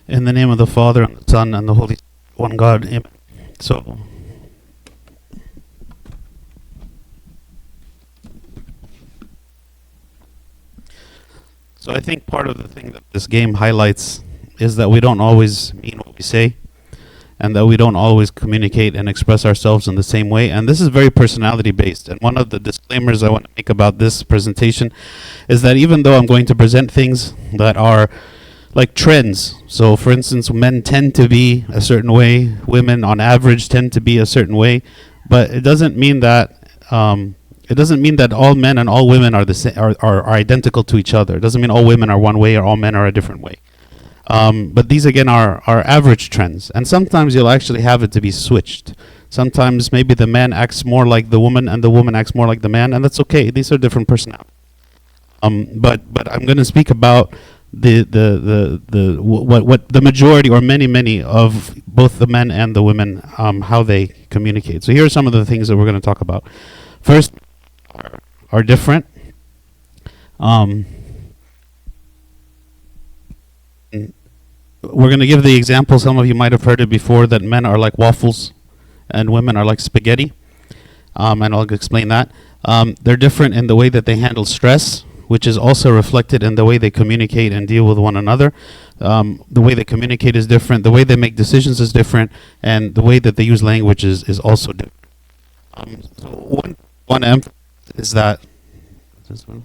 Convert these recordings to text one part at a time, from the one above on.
In the name of the Father, and the Son, and the Holy One God. Amen. So, I think part of the thing that this game highlights is that we don't always mean what we say, and that we don't always communicate and express ourselves in the same way. And this is very personality based. And one of the disclaimers I want to make about this presentation is that even though I'm going to present things that are like trends, so for instance, men tend to be a certain way, women on average tend to be a certain way, but it doesn't mean that all men and all women are are identical to each other. It doesn't mean all women are one way or all men are a different way. But these again are average trends, and sometimes you'll actually have it to be switched. Sometimes maybe the man acts more like the woman and the woman acts more like the man, and that's okay. These are different personalities. But I'm going to speak about what the majority or many of both the men and the women, how they communicate. So here are some of the things that we're going to talk about. First, are different. We're going to give the example, some of you might have heard it before, that men are like waffles and women are like spaghetti. And I'll explain that. They're different in the way that they handle stress, which is also reflected in the way they communicate and deal with one another. The way they communicate is different, the way they make decisions is different, and the way that they use language is also different. So one emphasis is that this one.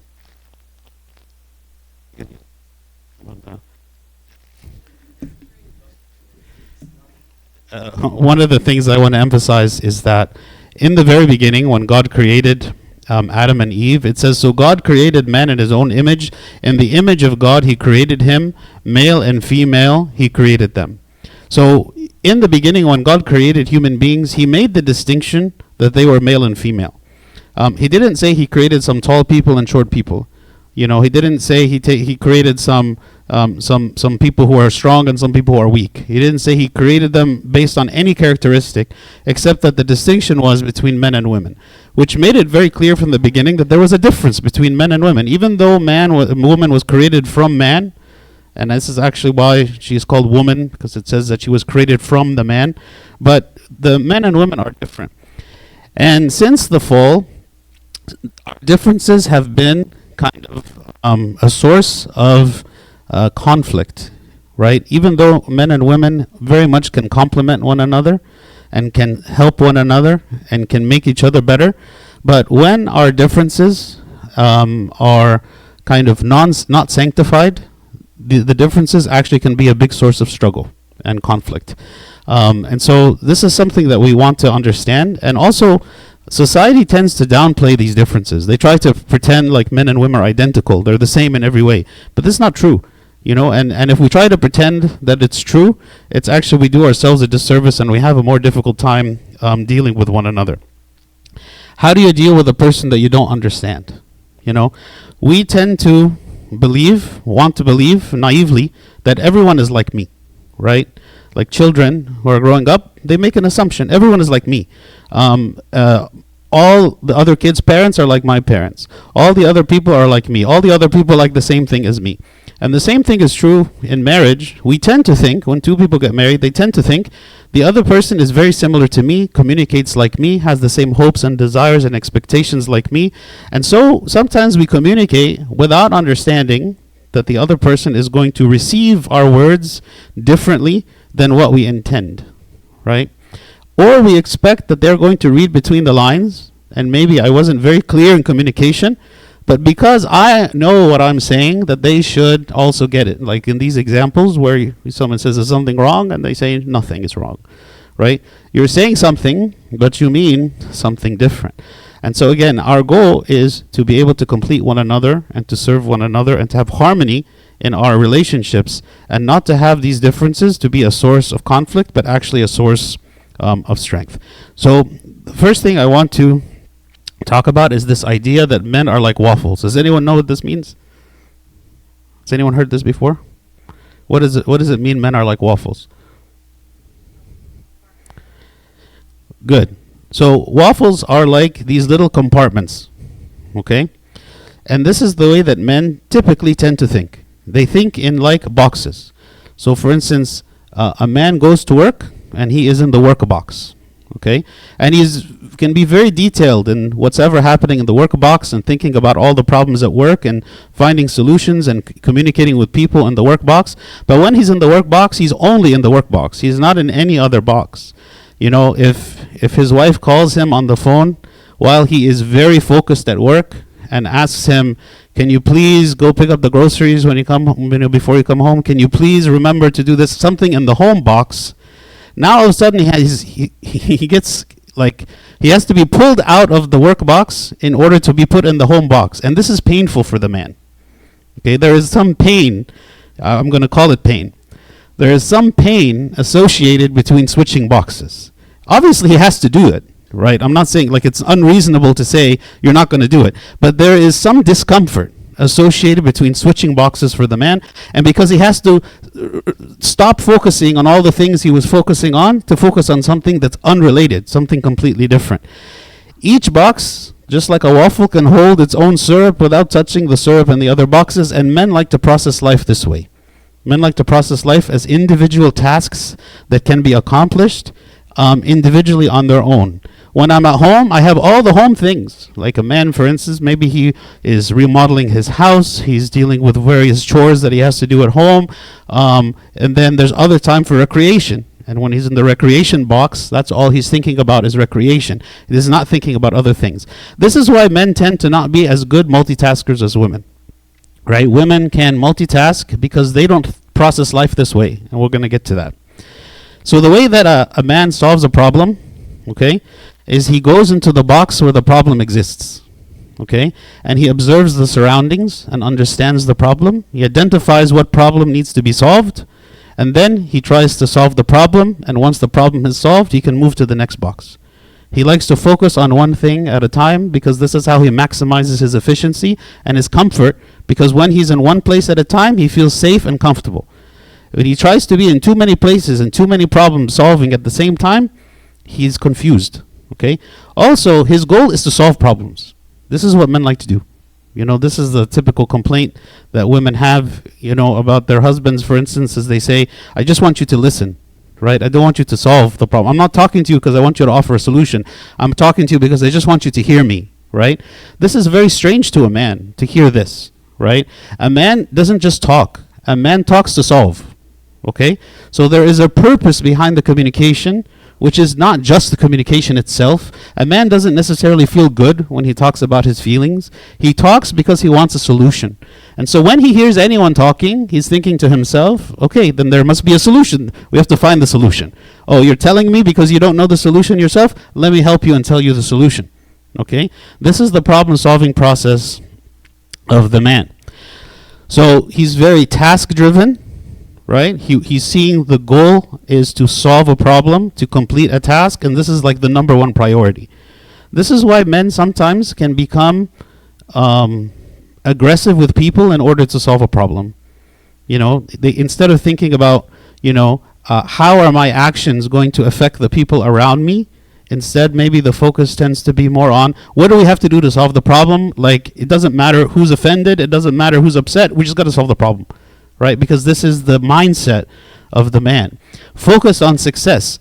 One of the things I want to emphasize is that in the very beginning, when God created Adam and Eve, it says, so God created man in his own image. In the image of God, he created him. Male and female, he created them. So in the beginning, when God created human beings, he made the distinction that they were male and female. He didn't say he created some tall people and short people. You know, he didn't say he created some people who are strong and some people who are weak. He didn't say he created them based on any characteristic, except that the distinction was between men and women, which made it very clear from the beginning that there was a difference between men and women. Even though woman was created from man, and this is actually why she is called woman, because it says that she was created from the man, but the men and women are different. And since the fall, differences have been kind of a source of conflict, right? Even though men and women very much can complement one another and can help one another and can make each other better, but when our differences are kind of not sanctified, the differences actually can be a big source of struggle and conflict. And so this is something that we want to understand. And also, society tends to downplay these differences. They try to pretend like men and women are identical. They're the same in every way. But this is not true. You know, and if we try to pretend that it's true, it's actually we do ourselves a disservice and we have a more difficult time dealing with one another. How do you deal with a person that you don't understand? You know, we tend to want to believe naively that everyone is like me, right? Like children who are growing up, they make an assumption. Everyone is like me. All the other kids' parents are like my parents. All the other people are like me. All the other people like the same thing as me. And the same thing is true in marriage. We tend to think, when two people get married, they tend to think the other person is very similar to me, communicates like me, has the same hopes and desires and expectations like me. And so sometimes we communicate without understanding that the other person is going to receive our words differently than what we intend, right? Or we expect that they're going to read between the lines, and maybe I wasn't very clear in communication, but because I know what I'm saying, that they should also get it. Like in these examples where someone says there's something wrong, and they say nothing is wrong, right? You're saying something, but you mean something different. And so again, our goal is to be able to complete one another and to serve one another and to have harmony in our relationships, and not to have these differences to be a source of conflict, but actually a source of strength. So the first thing I want to talk about is this idea that men are like waffles. Does anyone know what this means? Has anyone heard this before? What does it mean men are like waffles? Good. So waffles are like these little compartments, okay? And this is the way that men typically tend to think. They think in like boxes. So for instance, a man goes to work and he is in the work box, okay? And he's can be very detailed in what's ever happening in the work box and thinking about all the problems at work and finding solutions and communicating with people in the work box. But when he's in the work box, he's only in the work box. He's not in any other box. You know, if his wife calls him on the phone while he is very focused at work and asks him, can you please go pick up the groceries when you come home, before you come home? Can you please remember to do this? Something in the home box. Now all of a sudden he gets like, he has to be pulled out of the work box in order to be put in the home box. And this is painful for the man. Okay, there is some pain. I'm going to call it pain. There is some pain associated between switching boxes. Obviously, he has to do it, right? I'm not saying like it's unreasonable to say you're not going to do it. But there is some discomfort associated between switching boxes for the man. And because he has to stop focusing on all the things he was focusing on to focus on something that's unrelated, something completely different. Each box, just like a waffle, can hold its own syrup without touching the syrup in the other boxes. And men like to process life this way. Men like to process life as individual tasks that can be accomplished individually on their own. When I'm at home, I have all the home things. Like a man, for instance, maybe he is remodeling his house. He's dealing with various chores that he has to do at home. And then there's other time for recreation. And when he's in the recreation box, that's all he's thinking about is recreation. He's not thinking about other things. This is why men tend to not be as good multitaskers as women. Right? Women can multitask because they don't process life this way. And we're going to get to that. So the way that a man solves a problem, okay, is he goes into the box where the problem exists. Okay? And he observes the surroundings and understands the problem. He identifies what problem needs to be solved. And then he tries to solve the problem. And once the problem is solved, he can move to the next box. He likes to focus on one thing at a time because this is how he maximizes his efficiency and his comfort, because when he's in one place at a time, he feels safe and comfortable. When he tries to be in too many places and too many problem solving at the same time, he's confused. Okay? Also, his goal is to solve problems. This is what men like to do. You know, this is the typical complaint that women have, you know, about their husbands, for instance, as they say, I just want you to listen. Right? I don't want you to solve the problem. I'm not talking to you because I want you to offer a solution. I'm talking to you because I just want you to hear me. Right? This is very strange to a man to hear this. Right? A man doesn't just talk. A man talks to solve. Okay? So there is a purpose behind the communication, which is not just the communication itself. A man doesn't necessarily feel good when he talks about his feelings. He talks because he wants a solution. And so when he hears anyone talking, he's thinking to himself, okay, then there must be a solution. We have to find the solution. Oh, you're telling me because you don't know the solution yourself? Let me help you and tell you the solution. Okay? This is the problem-solving process of the man. So he's very task-driven. Right? He's seeing the goal is to solve a problem, to complete a task, and this is like the number one priority. This is why men sometimes can become aggressive with people in order to solve a problem. You know, they instead of thinking about, you know, how are my actions going to affect the people around me, instead maybe the focus tends to be more on what do we have to do to solve the problem? Like, it doesn't matter who's offended, it doesn't matter who's upset, we just got to solve the problem. Right? Because this is the mindset of the man. Focus on success.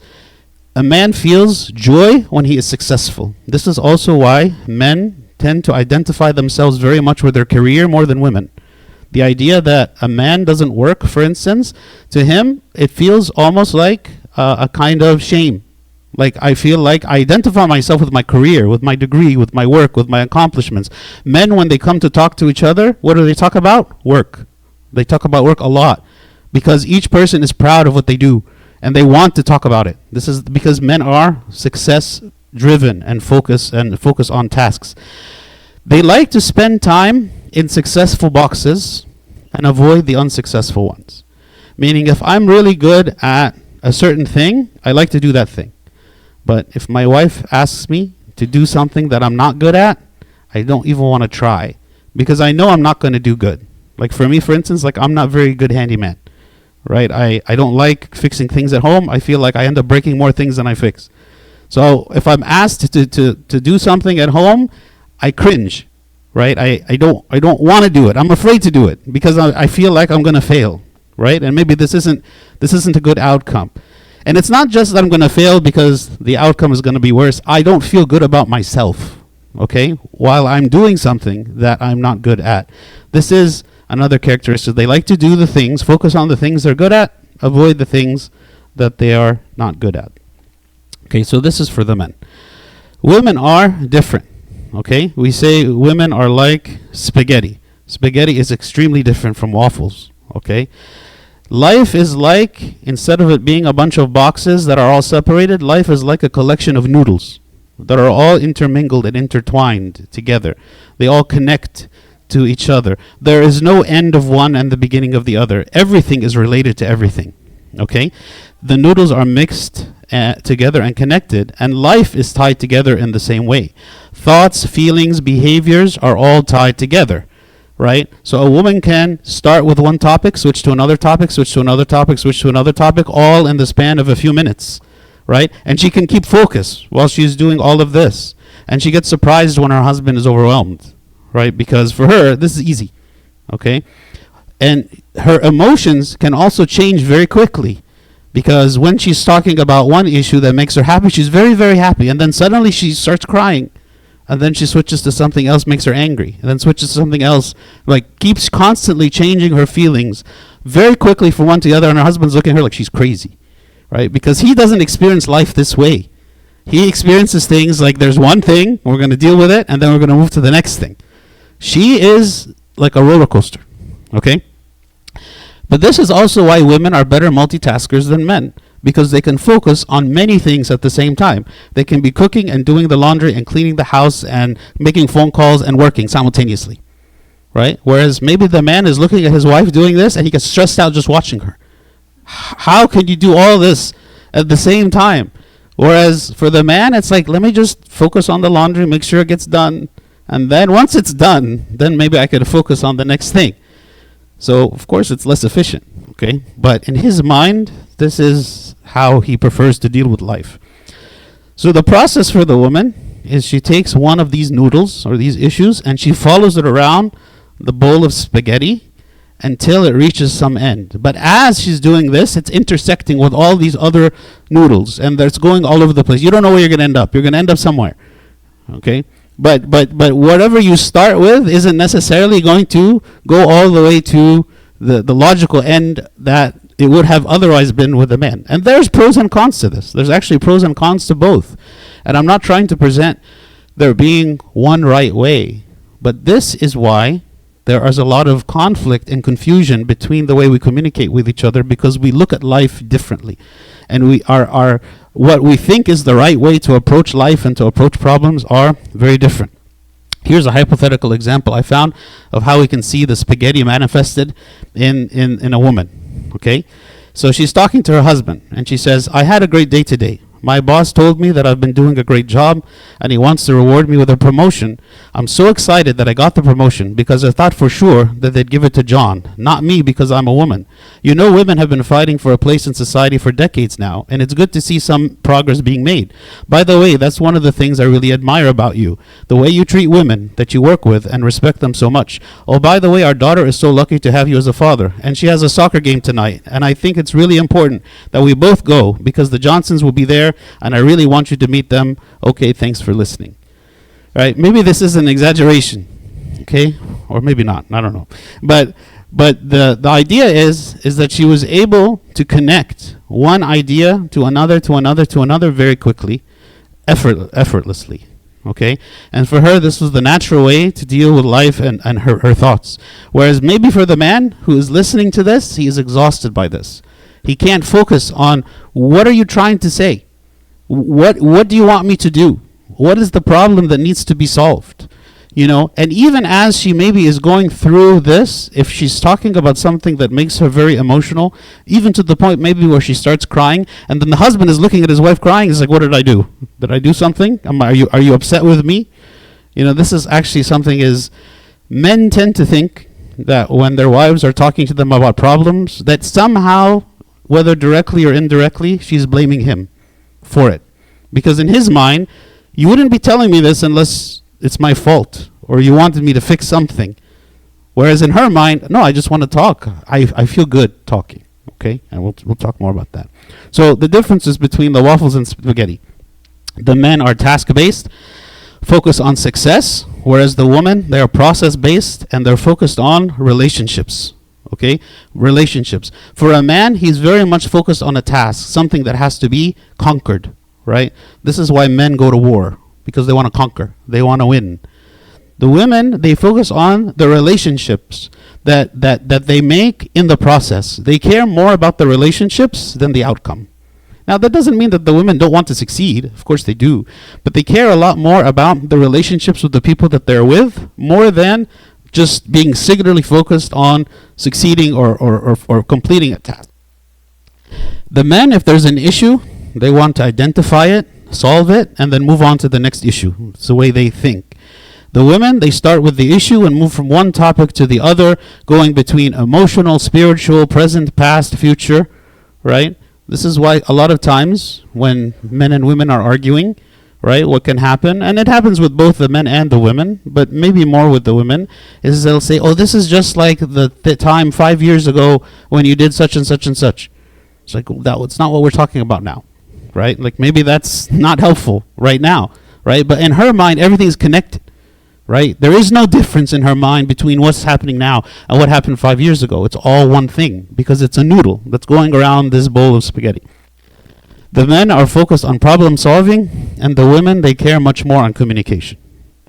A man feels joy when he is successful. This is also why men tend to identify themselves very much with their career more than women. The idea that a man doesn't work, for instance, to him, it feels almost like a kind of shame. Like, I feel like I identify myself with my career, with my degree, with my work, with my accomplishments. Men, when they come to talk to each other, what do they talk about? Work. They talk about work a lot because each person is proud of what they do and they want to talk about it. This is because men are success driven and focus on tasks. They like to spend time in successful boxes and avoid the unsuccessful ones. Meaning, if I'm really good at a certain thing, I like to do that thing. But if my wife asks me to do something that I'm not good at, I don't even want to try because I know I'm not going to do good. Like for me, for instance, like I'm not very good handyman, right? I don't like fixing things at home. I feel like I end up breaking more things than I fix. So if I'm asked to do something at home, I cringe, right? I don't want to do it. I'm afraid to do it because I feel like I'm going to fail, right? And maybe this isn't a good outcome. And it's not just that I'm going to fail because the outcome is going to be worse. I don't feel good about myself, okay, while I'm doing something that I'm not good at. This is another characteristic. They like to do the things, focus on the things they're good at, avoid the things that they are not good at. Okay, so this is for the men. Women are different, okay? We say women are like spaghetti. Spaghetti is extremely different from waffles, okay? Life is like, instead of it being a bunch of boxes that are all separated, life is like a collection of noodles that are all intermingled and intertwined together. They all connect to each other. There is no end of one and the beginning of the other. Everything is related to everything, okay? The noodles are mixed together and connected, and life is tied together in the same way. Thoughts, feelings, behaviors are all tied together. Right? So a woman can start with one topic, switch to another topic, switch to another topic, switch to another topic, all in the span of a few minutes. Right? And she can keep focus while she's doing all of this. And she gets surprised when her husband is overwhelmed. Right? Because for her, this is easy. Okay? And her emotions can also change very quickly. Because when she's talking about one issue that makes her happy, she's very, very happy. And then suddenly she starts crying. And then she switches to something else, makes her angry. And then switches to something else, like keeps constantly changing her feelings very quickly from one to the other. And her husband's looking at her like she's crazy, right? Because he doesn't experience life this way. He experiences things like there's one thing, we're going to deal with it, and then we're going to move to the next thing. She is like a roller coaster, okay? But this is also why women are better multitaskers than men, because they can focus on many things at the same time. They can be cooking and doing the laundry and cleaning the house and making phone calls and working simultaneously, right? Whereas maybe the man is looking at his wife doing this and he gets stressed out just watching her. How can you do all this at the same time? Whereas for the man, it's like, let me just focus on the laundry, make sure it gets done, and then once it's done, then maybe I could focus on the next thing. So, of course, it's less efficient, okay? But in his mind, this is how he prefers to deal with life. So the process for the woman is she takes one of these noodles or these issues and she follows it around the bowl of spaghetti until it reaches some end. But as she's doing this, it's intersecting with all these other noodles and it's going all over the place. You don't know where you're going to end up. You're going to end up somewhere, okay? But whatever you start with isn't necessarily going to go all the way to the logical end that it would have otherwise been with a man. And there's pros and cons to this. There's actually pros and cons to both. And I'm not trying to present there being one right way, but this is why there is a lot of conflict and confusion between the way we communicate with each other, because we look at life differently. And we are what we think is the right way to approach life and to approach problems are very different. Here's a hypothetical example I found of how we can see the spaghetti manifested in a woman. Okay? So she's talking to her husband and she says, I had a great day today. My boss told me that I've been doing a great job and he wants to reward me with a promotion. I'm so excited that I got the promotion because I thought for sure that they'd give it to John, not me because I'm a woman. You know, women have been fighting for a place in society for decades now, and it's good to see some progress being made. By the way, that's one of the things I really admire about you, the way you treat women that you work with and respect them so much. Oh, by the way, our daughter is so lucky to have you as a father, and she has a soccer game tonight, and I think it's really important that we both go because the Johnsons will be there and I really want you to meet them. Okay, thanks for listening. Right? Maybe this is an exaggeration, okay? Or maybe not, I don't know. But the idea is that she was able to connect one idea to another, to another, to another very quickly, effortlessly, okay? And for her, this was the natural way to deal with life and her thoughts. Whereas maybe for the man who is listening to this, he is exhausted by this. He can't focus on what are you trying to say? What do you want me to do? What is the problem that needs to be solved? You know, and even as she maybe is going through this, if she's talking about something that makes her very emotional, even to the point maybe where she starts crying, and then the husband is looking at his wife crying, he's like, what did I do? Did I do something? Are you upset with me? You know, this is actually something is, men tend to think that when their wives are talking to them about problems, that somehow, whether directly or indirectly, she's blaming him for it. Because in his mind, you wouldn't be telling me this unless it's my fault or you wanted me to fix something. Whereas in her mind, no, I just want to talk. I feel good talking. Okay, and we'll talk more about that. So the differences between the waffles and spaghetti. The men are task-based, focus on success, whereas the women, they are process-based and they're focused on relationships. Okay, relationships. For a man, he's very much focused on a task, something that has to be conquered, right? This is why men go to war, because they want to conquer, they want to win. The women, they focus on the relationships that they make in the process. They care more about the relationships than the outcome. Now, that doesn't mean that the women don't want to succeed. Of course they do. But they care a lot more about the relationships with the people that they're with, more than just being singularly focused on succeeding or completing a task. The men, if there's an issue, they want to identify it, solve it, and then move on to the next issue. It's the way they think. The women, they start with the issue and move from one topic to the other, going between emotional, spiritual, present, past, future, right? This is why a lot of times when men and women are arguing, right, what can happen, and it happens with both the men and the women, but maybe more with the women, is they'll say, oh, this is just like the time 5 years ago when you did such and such and such. It's like, that's not what we're talking about now, right? Like maybe that's not helpful right now, right? But in her mind, everything's connected. Right? There is no difference in her mind between what's happening now and what happened 5 years ago. It's all one thing because it's a noodle that's going around this bowl of spaghetti. The men are focused on problem solving, and the women, they care much more on communication.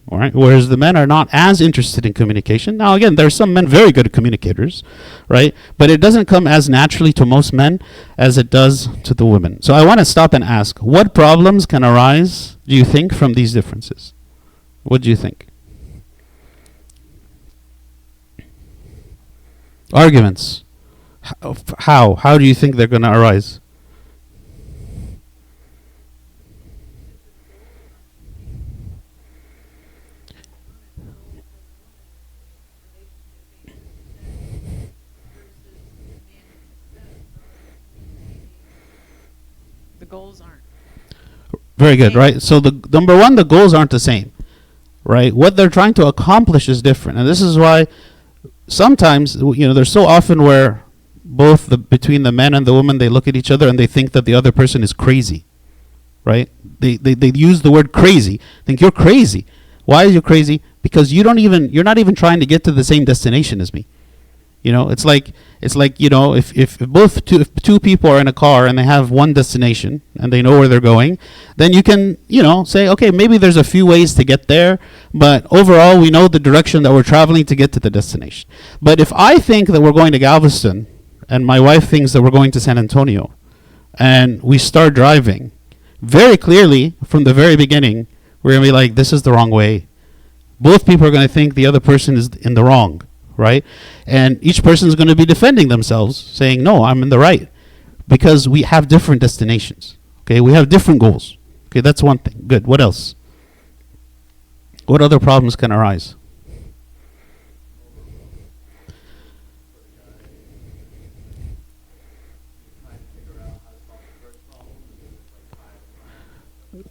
All right? Whereas the men are not as interested in communication. Now, again, there are some men very good communicators, right? But it doesn't come as naturally to most men as it does to the women. So I want to stop and ask, what problems can arise, do you think, from these differences? What do you think? Arguments. How do you think they're going to arise? The goals aren't. Very good, right? So the number one, the goals aren't the same, right? What they're trying to accomplish is different, and this is why sometimes, there's so often where between the man and the woman, they look at each other and they think that the other person is crazy, right? They use the word crazy. Think you're crazy. Why are you crazy? Because you're not even trying to get to the same destination as me. It's like if two people are in a car and they have one destination and they know where they're going, then you can, say, okay, maybe there's a few ways to get there, but overall we know the direction that we're traveling to get to the destination. But if I think that we're going to Galveston and my wife thinks that we're going to San Antonio and we start driving, very clearly from the very beginning, we're going to be like, this is the wrong way. Both people are going to think the other person is in the wrong. Right? And each person is going to be defending themselves, saying, no, I'm in the right. Because we have different destinations. Okay, we have different goals. Okay, that's one thing. Good. What else? What other problems can arise?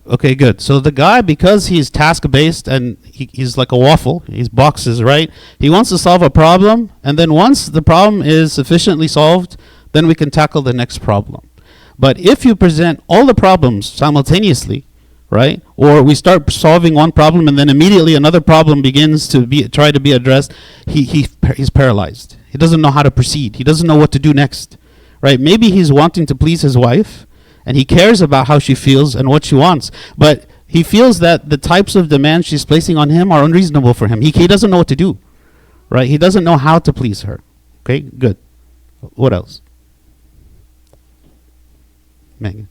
Okay, good. So the guy, because he's task-based and he's like a waffle, he's boxes, right? He wants to solve a problem, and then once the problem is sufficiently solved, then we can tackle the next problem. But if you present all the problems simultaneously, right, or we start solving one problem and then immediately another problem begins to try to be addressed, he's paralyzed. He doesn't know how to proceed. He doesn't know what to do next, right? Maybe he's wanting to please his wife, and he cares about how she feels and what she wants. But he feels that the types of demands she's placing on him are unreasonable for him. He doesn't know what to do, right? He doesn't know how to please her. Okay, good. What else? Megan.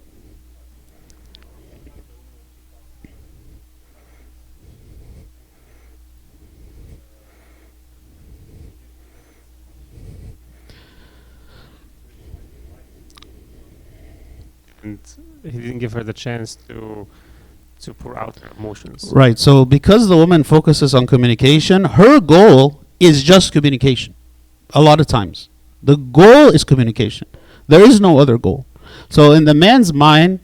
And he didn't give her the chance to pour out her emotions. Right. So because the woman focuses on communication, her goal is just communication. A lot of times, the goal is communication. There is no other goal. So in the man's mind,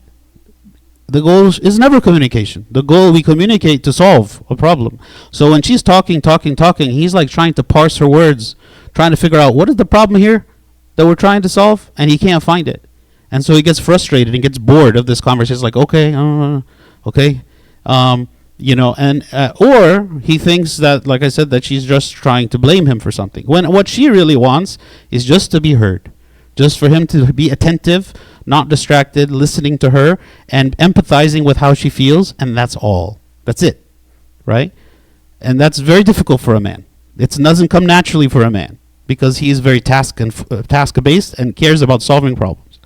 The goal is never communication. The goal, we communicate to solve a problem. So when she's talking, he's like trying to parse her words, trying to figure out what is the problem here that we're trying to solve, and he can't find it. And so he gets frustrated and gets bored of this conversation. It's like, okay, okay. And or he thinks that, like I said, that she's just trying to blame him for something. When what she really wants is just to be heard. Just for him to be attentive, not distracted, listening to her, and empathizing with how she feels, and that's all. That's it, right? And that's very difficult for a man. It doesn't come naturally for a man, because he is very task-based and cares about solving problems.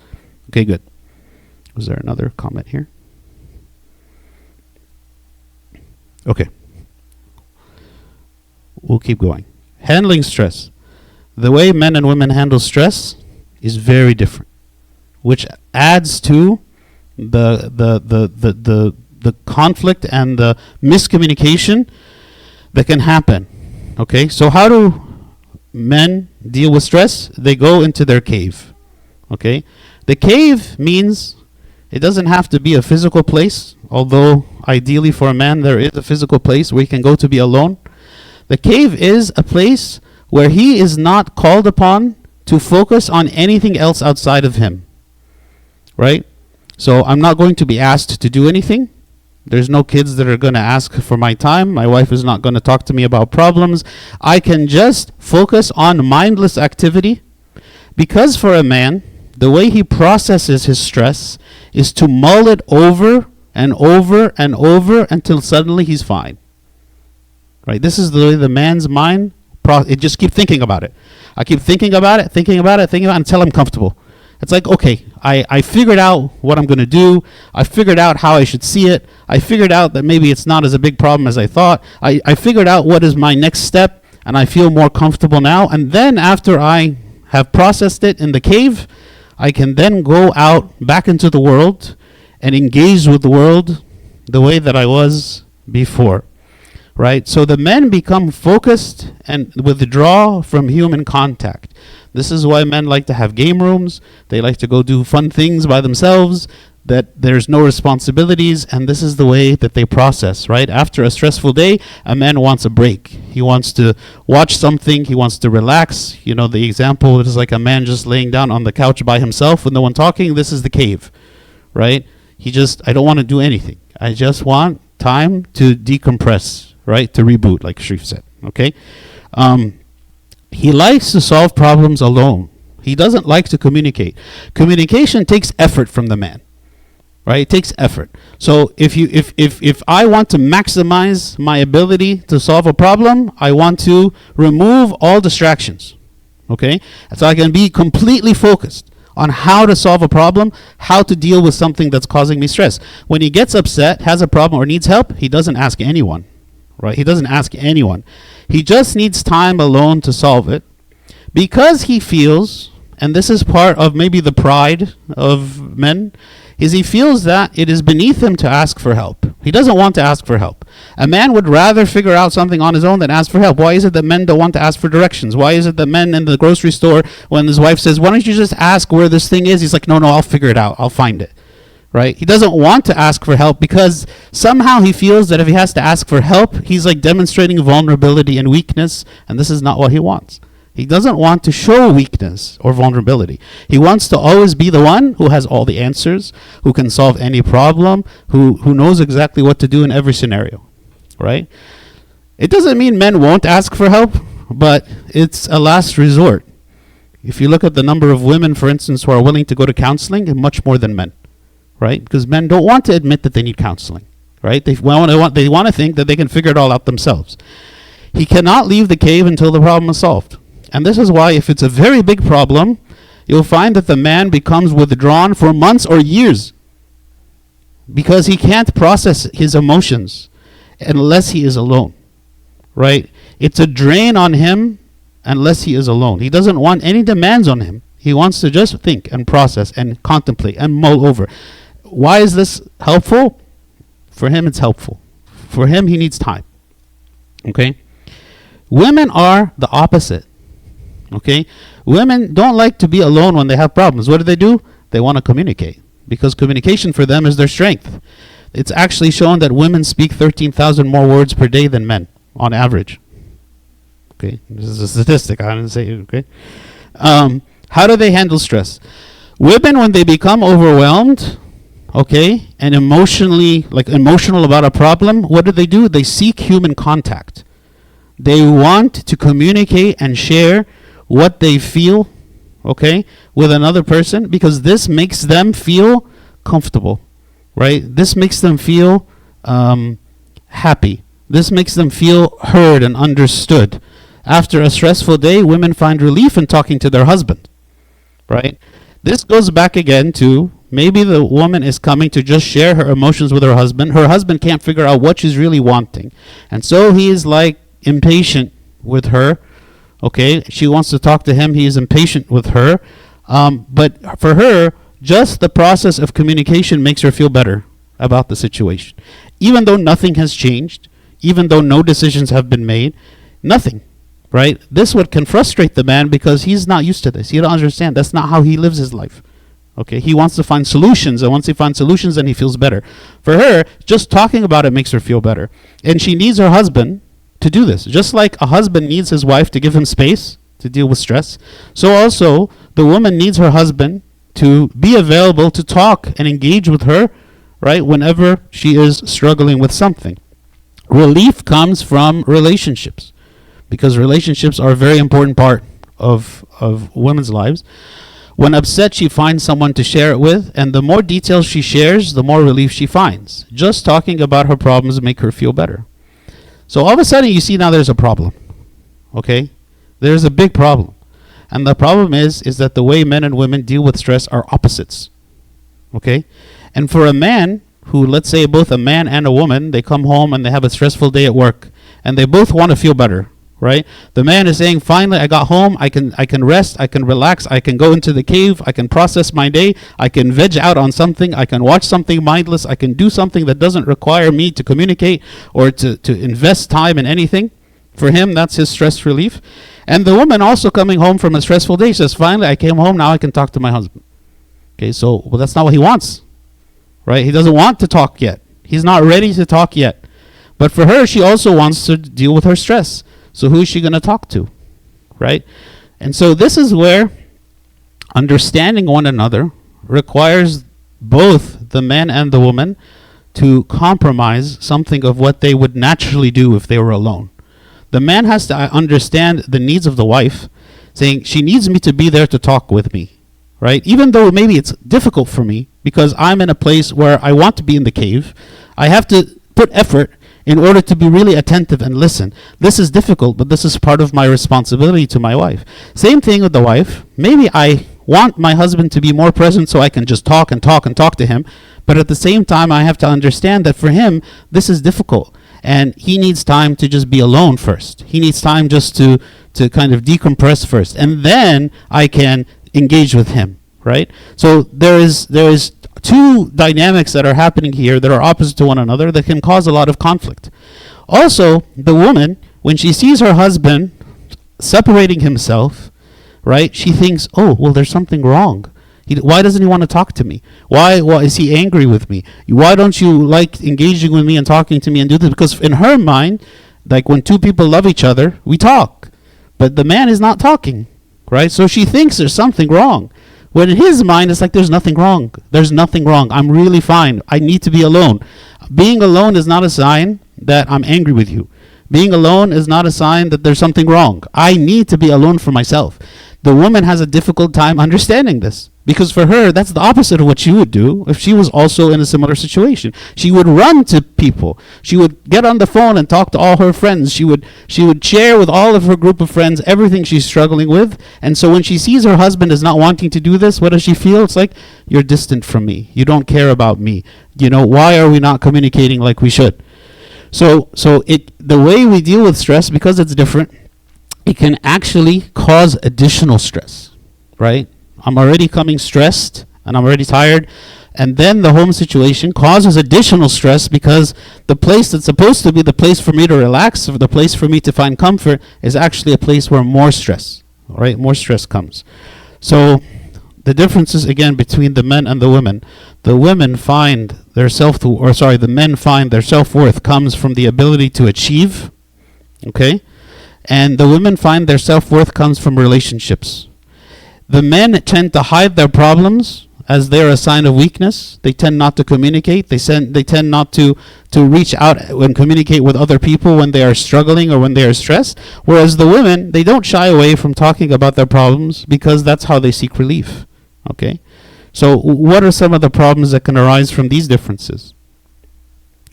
Okay, good. Was there another comment here? Okay. We'll keep going. Handling stress. The way men and women handle stress is very different, which adds to the conflict and the miscommunication that can happen. Okay, so how do men deal with stress? They go into their cave. Okay, the cave means it doesn't have to be a physical place, although ideally for a man there is a physical place where he can go to be alone. The cave is a place where he is not called upon to focus on anything else outside of him, right? So I'm not going to be asked to do anything. There's no kids that are going to ask for my time. My wife is not going to talk to me about problems. I can just focus on mindless activity, because for a man, the way he processes his stress is to mull it over and over and over until suddenly he's fine, right? This is the way the man's mind, it just keeps thinking about it. I keep thinking about it until I'm comfortable. It's like, okay, I figured out what I'm going to do. I figured out how I should see it. I figured out that maybe it's not as a big problem as I thought. I figured out what is my next step, and I feel more comfortable now. And then after I have processed it in the cave, I can then go out back into the world and engage with the world the way that I was before. Right? So the men become focused and withdraw from human contact. This is why men like to have game rooms. They like to go do fun things by themselves, that there's no responsibilities, and this is the way that they process, right? After a stressful day, a man wants a break. He wants to watch something. He wants to relax. You know, the example is like a man just laying down on the couch by himself with no one talking. This is the cave, right? I don't want to do anything. I just want time to decompress, right? To reboot, like Sharif said, okay? He likes to solve problems alone. He doesn't like to communicate. Communication takes effort from the man, right? It takes effort. So if I want to maximize my ability to solve a problem, I want to remove all distractions, okay? So I can be completely focused on how to solve a problem, how to deal with something that's causing me stress. When he gets upset, has a problem, or needs help, he doesn't ask anyone, right? He doesn't ask anyone. He just needs time alone to solve it, because he feels, and this is part of maybe the pride of men, is he feels that it is beneath him to ask for help. He doesn't want to ask for help. A man would rather figure out something on his own than ask for help. Why is it that men don't want to ask for directions? Why is it that men in the grocery store, when his wife says, why don't you just ask where this thing is? He's like, no, I'll figure it out. I'll find it. Right? He doesn't want to ask for help because somehow he feels that if he has to ask for help, he's like demonstrating vulnerability and weakness, and this is not what he wants. He doesn't want to show weakness or vulnerability. He wants to always be the one who has all the answers, who can solve any problem, who knows exactly what to do in every scenario, right? It doesn't mean men won't ask for help, but it's a last resort. If you look at the number of women, for instance, who are willing to go to counseling, much more than men, right? Because men don't want to admit that they need counseling, right? They want to think that they can figure it all out themselves. He cannot leave the cave until the problem is solved. And this is why, if it's a very big problem, you'll find that the man becomes withdrawn for months or years, because he can't process his emotions unless he is alone, right? It's a drain on him unless he is alone. He doesn't want any demands on him. He wants to just think and process and contemplate and mull over. Why is this helpful? For him, it's helpful. For him, he needs time, okay? Women are the opposite. Okay, women don't like to be alone when they have problems. What do? They want to communicate. because communication for them is their strength. It's actually shown that women speak 13,000 more words per day than men, on average. Okay, this is a statistic, I didn't say it, okay? How do they handle stress? Women, when they become overwhelmed, okay, and emotional about a problem, what do? They seek human contact. They want to communicate and share what they feel, okay, with another person, because this makes them feel comfortable, right? This makes them feel happy. This makes them feel heard and understood. After a stressful day, women find relief in talking to their husband, right? This goes back again to maybe the woman is coming to just share her emotions with her husband. Her husband can't figure out what she's really wanting. And so he is like impatient with her. Okay, she wants to talk to him. He is impatient with her. But for her, just the process of communication makes her feel better about the situation. Even though nothing has changed, even though no decisions have been made, nothing. Right? This would can frustrate the man because he's not used to this. He don't understand. That's not how he lives his life. Okay? He wants to find solutions, and once he finds solutions, then he feels better. For her, just talking about it makes her feel better. And she needs her husband to do this. Just like a husband needs his wife to give him space to deal with stress, so also the woman needs her husband to be available to talk and engage with her, right, whenever she is struggling with something. Relief comes from relationships, because relationships are a very important part of women's lives. When upset, she finds someone to share it with, and the more details she shares, the more relief she finds. Just talking about her problems make her feel better. So all of a sudden, you see now there's a problem. Okay? There's a big problem. And the problem is that the way men and women deal with stress are opposites. Okay? And for a man who, let's say both a man and a woman, they come home and they have a stressful day at work, and they both want to feel better. Right? The man is saying, finally, I got home, I can rest, I can relax, I can go into the cave, I can process my day, I can veg out on something, I can watch something mindless, I can do something that doesn't require me to communicate or to invest time in anything. For him, that's his stress relief. And the woman also coming home from a stressful day says, finally, I came home, now I can talk to my husband. Okay, so, well, that's not what he wants. Right? He doesn't want to talk yet. He's not ready to talk yet. But for her, she also wants to deal with her stress. So who is she going to talk to, right? And so this is where understanding one another requires both the man and the woman to compromise something of what they would naturally do if they were alone. The man has to understand the needs of the wife, saying she needs me to be there to talk with me, right? Even though maybe it's difficult for me because I'm in a place where I want to be in the cave, I have to put effort in order to be really attentive and listen. This is difficult, but this is part of my responsibility to my wife. Same thing with the wife. Maybe I want my husband to be more present so I can just talk and talk and talk to him, but at the same time I have to understand that for him this is difficult, and he needs time to just be alone first. He needs time just to kind of decompress first, and then I can engage with him, right? So there is two dynamics that are happening here that are opposite to one another that can cause a lot of conflict. Also, the woman, when she sees her husband separating himself, right, she thinks, oh, well, there's something wrong. Why doesn't he want to talk to me? Why is he angry with me? Why don't you like engaging with me and talking to me and do this? Because in her mind, like when two people love each other, we talk. But the man is not talking, right? So she thinks there's something wrong. When in his mind, it's like there's nothing wrong. There's nothing wrong. I'm really fine. I need to be alone. Being alone is not a sign that I'm angry with you. Being alone is not a sign that there's something wrong. I need to be alone for myself. The woman has a difficult time understanding this, because for her, that's the opposite of what she would do if she was also in a similar situation. She would run to people. She would get on the phone and talk to all her friends. She would share with all of her group of friends everything she's struggling with. And so when she sees her husband is not wanting to do this, what does she feel? It's like, you're distant from me. You don't care about me. You know, why are we not communicating like we should? So the way we deal with stress, because it's different, it can actually cause additional stress, right? I'm already coming stressed and I'm already tired, and then the home situation causes additional stress because the place that's supposed to be the place for me to relax, or the place for me to find comfort, is actually a place where more stress, all right? More stress comes. So the differences again between the men and the women. The women find their the men find their self-worth comes from the ability to achieve, okay? And the women find their self-worth comes from relationships. The men tend to hide their problems as they're a sign of weakness. They tend not to communicate. They tend not to reach out and communicate with other people when they are struggling or when they are stressed. Whereas the women, they don't shy away from talking about their problems because that's how they seek relief. Okay? So what are some of the problems that can arise from these differences?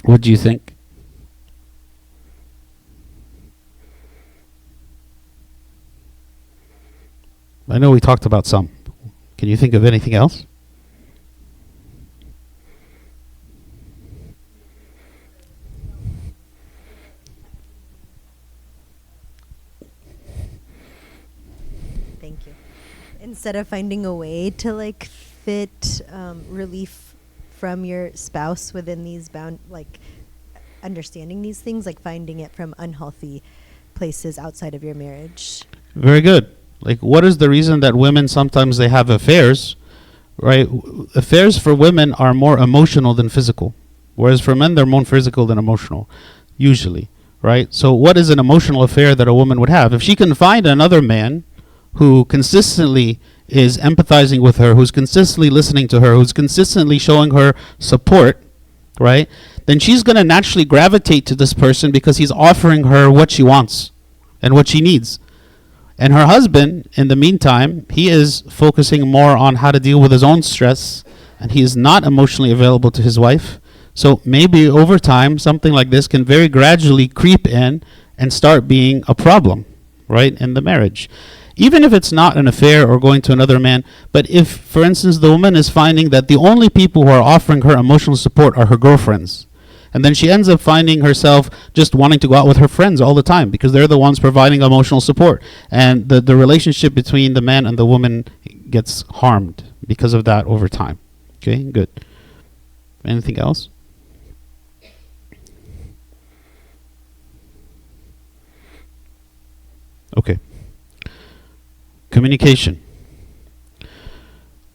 What do you think? I know we talked about some. Can you think of anything else? Thank you. Instead of finding a way to like fit relief from your spouse within these understanding these things, like finding it from unhealthy places outside of your marriage. Very good. Like, what is the reason that women sometimes they have affairs, right? Affairs for women are more emotional than physical, whereas for men they're more physical than emotional, usually, right? So what is an emotional affair that a woman would have? If she can find another man who consistently is empathizing with her, who's consistently listening to her, who's consistently showing her support, right? Then she's going to naturally gravitate to this person because he's offering her what she wants and what she needs. And her husband, in the meantime, he is focusing more on how to deal with his own stress, and he is not emotionally available to his wife. So maybe over time, something like this can very gradually creep in and start being a problem, right, in the marriage. Even if it's not an affair or going to another man, but if, for instance, the woman is finding that the only people who are offering her emotional support are her girlfriends, and then she ends up finding herself just wanting to go out with her friends all the time because they're the ones providing emotional support. And the relationship between the man and the woman gets harmed because of that over time. Okay, good. Anything else? Okay. Communication.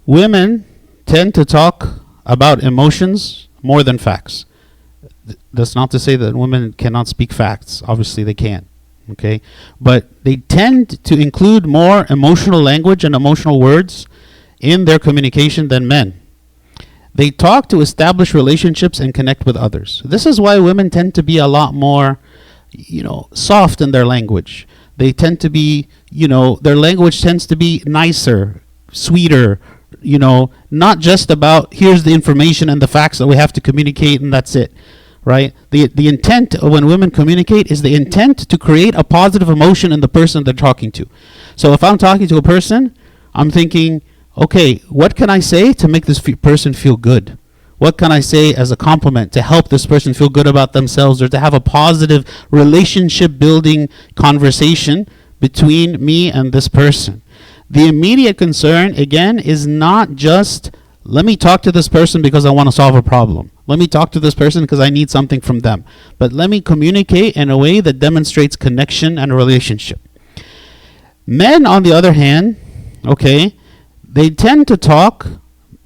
Women tend to talk about emotions more than facts. That's not to say that women cannot speak facts. Obviously they can. Okay? But they tend to include more emotional language and emotional words in their communication than men. They talk to establish relationships and connect with others. This is why women tend to be a lot more, soft in their language. They tend to be, their language tends to be nicer, sweeter, not just about here's the information and the facts that we have to communicate and that's it. Right? The intent when women communicate is the intent to create a positive emotion in the person they're talking to. So if I'm talking to a person, I'm thinking, okay, what can I say to make this person feel good? What can I say as a compliment to help this person feel good about themselves or to have a positive relationship building conversation between me and this person? The immediate concern, again, is not just let me talk to this person because I want to solve a problem. Let me talk to this person because I need something from them. But let me communicate in a way that demonstrates connection and relationship. Men, on the other hand, okay, they tend to talk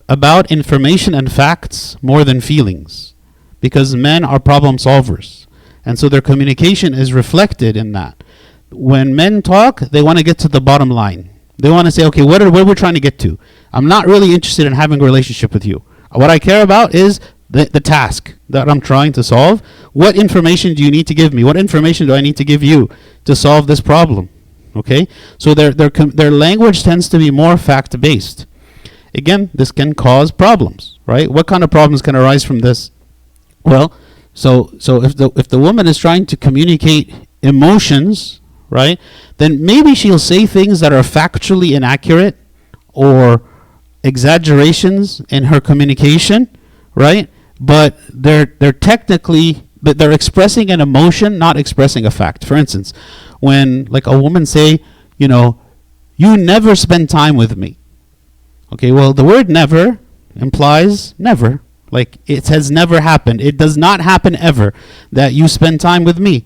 about information and facts more than feelings because men are problem solvers. And so their communication is reflected in that. When men talk, they want to get to the bottom line. They want to say, okay, what are we trying to get to? I'm not really interested in having a relationship with you. What I care about is the task that I'm trying to solve. What information do you need to give me? What information do I need to give you to solve this problem? Okay? So their language tends to be more fact-based. Again, this can cause problems, right? What kind of problems can arise from this? Well, so if the woman is trying to communicate emotions, right, then maybe she'll say things that are factually inaccurate or exaggerations in her communication, right? But they're expressing an emotion, not expressing a fact. For instance, when like a woman say, you never spend time with me. Okay, well, the word never implies never. Like it has never happened. It does not happen ever that you spend time with me.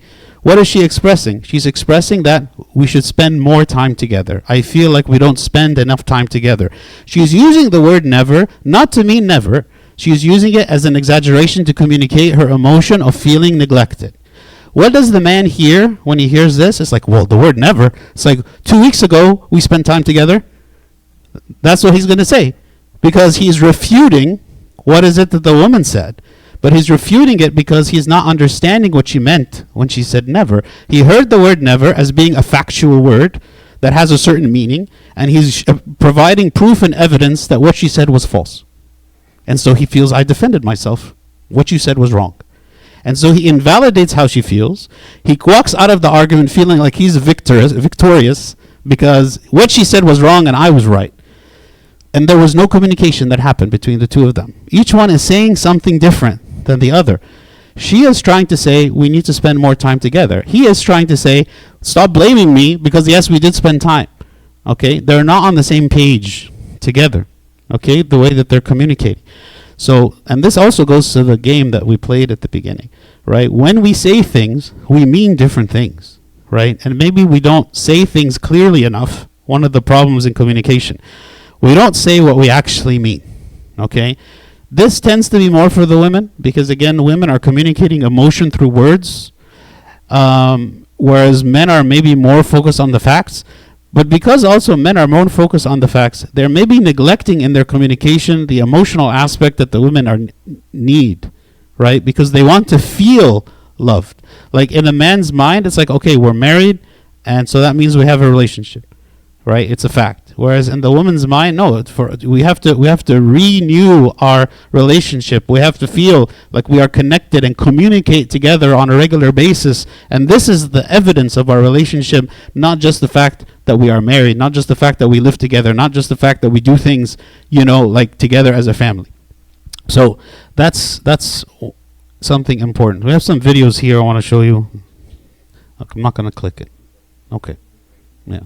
What is she expressing? She's expressing that we should spend more time together. I feel like we don't spend enough time together. She's using the word never, not to mean never. She's using it as an exaggeration to communicate her emotion of feeling neglected. What does the man hear when he hears this? It's like, well, the word never. It's like, 2 weeks ago, we spent time together. That's what he's going to say. Because he's refuting what is it that the woman said. But he's refuting it because he's not understanding what she meant when she said never. He heard the word never as being a factual word that has a certain meaning, and he's providing proof and evidence that what she said was false. And so he feels, I defended myself. What you said was wrong. And so he invalidates how she feels. He walks out of the argument feeling like he's victorious because what she said was wrong and I was right. And there was no communication that happened between the two of them. Each one is saying something different than the other. She is trying to say, we need to spend more time together. He is trying to say, stop blaming me because yes, we did spend time. Okay? They're not on the same page together. Okay? The way that they're communicating. So, and this also goes to the game that we played at the beginning, right? When we say things, we mean different things, right? And maybe we don't say things clearly enough. One of the problems in communication. We don't say what we actually mean, okay? This tends to be more for the women because, again, women are communicating emotion through words, whereas men are maybe more focused on the facts. But because also men are more focused on the facts, they're maybe neglecting in their communication the emotional aspect that the women are need, right? Because they want to feel loved. Like in a man's mind, it's like, okay, we're married, and so that means we have a relationship, right? It's a fact. Whereas in the woman's mind, no, we have to renew our relationship. We have to feel like we are connected and communicate together on a regular basis. And this is the evidence of our relationship, not just the fact that we are married, not just the fact that we live together, not just the fact that we do things, like together as a family. So that's something important. We have some videos here I want to show you. Look, I'm not going to click it. Okay. Yeah.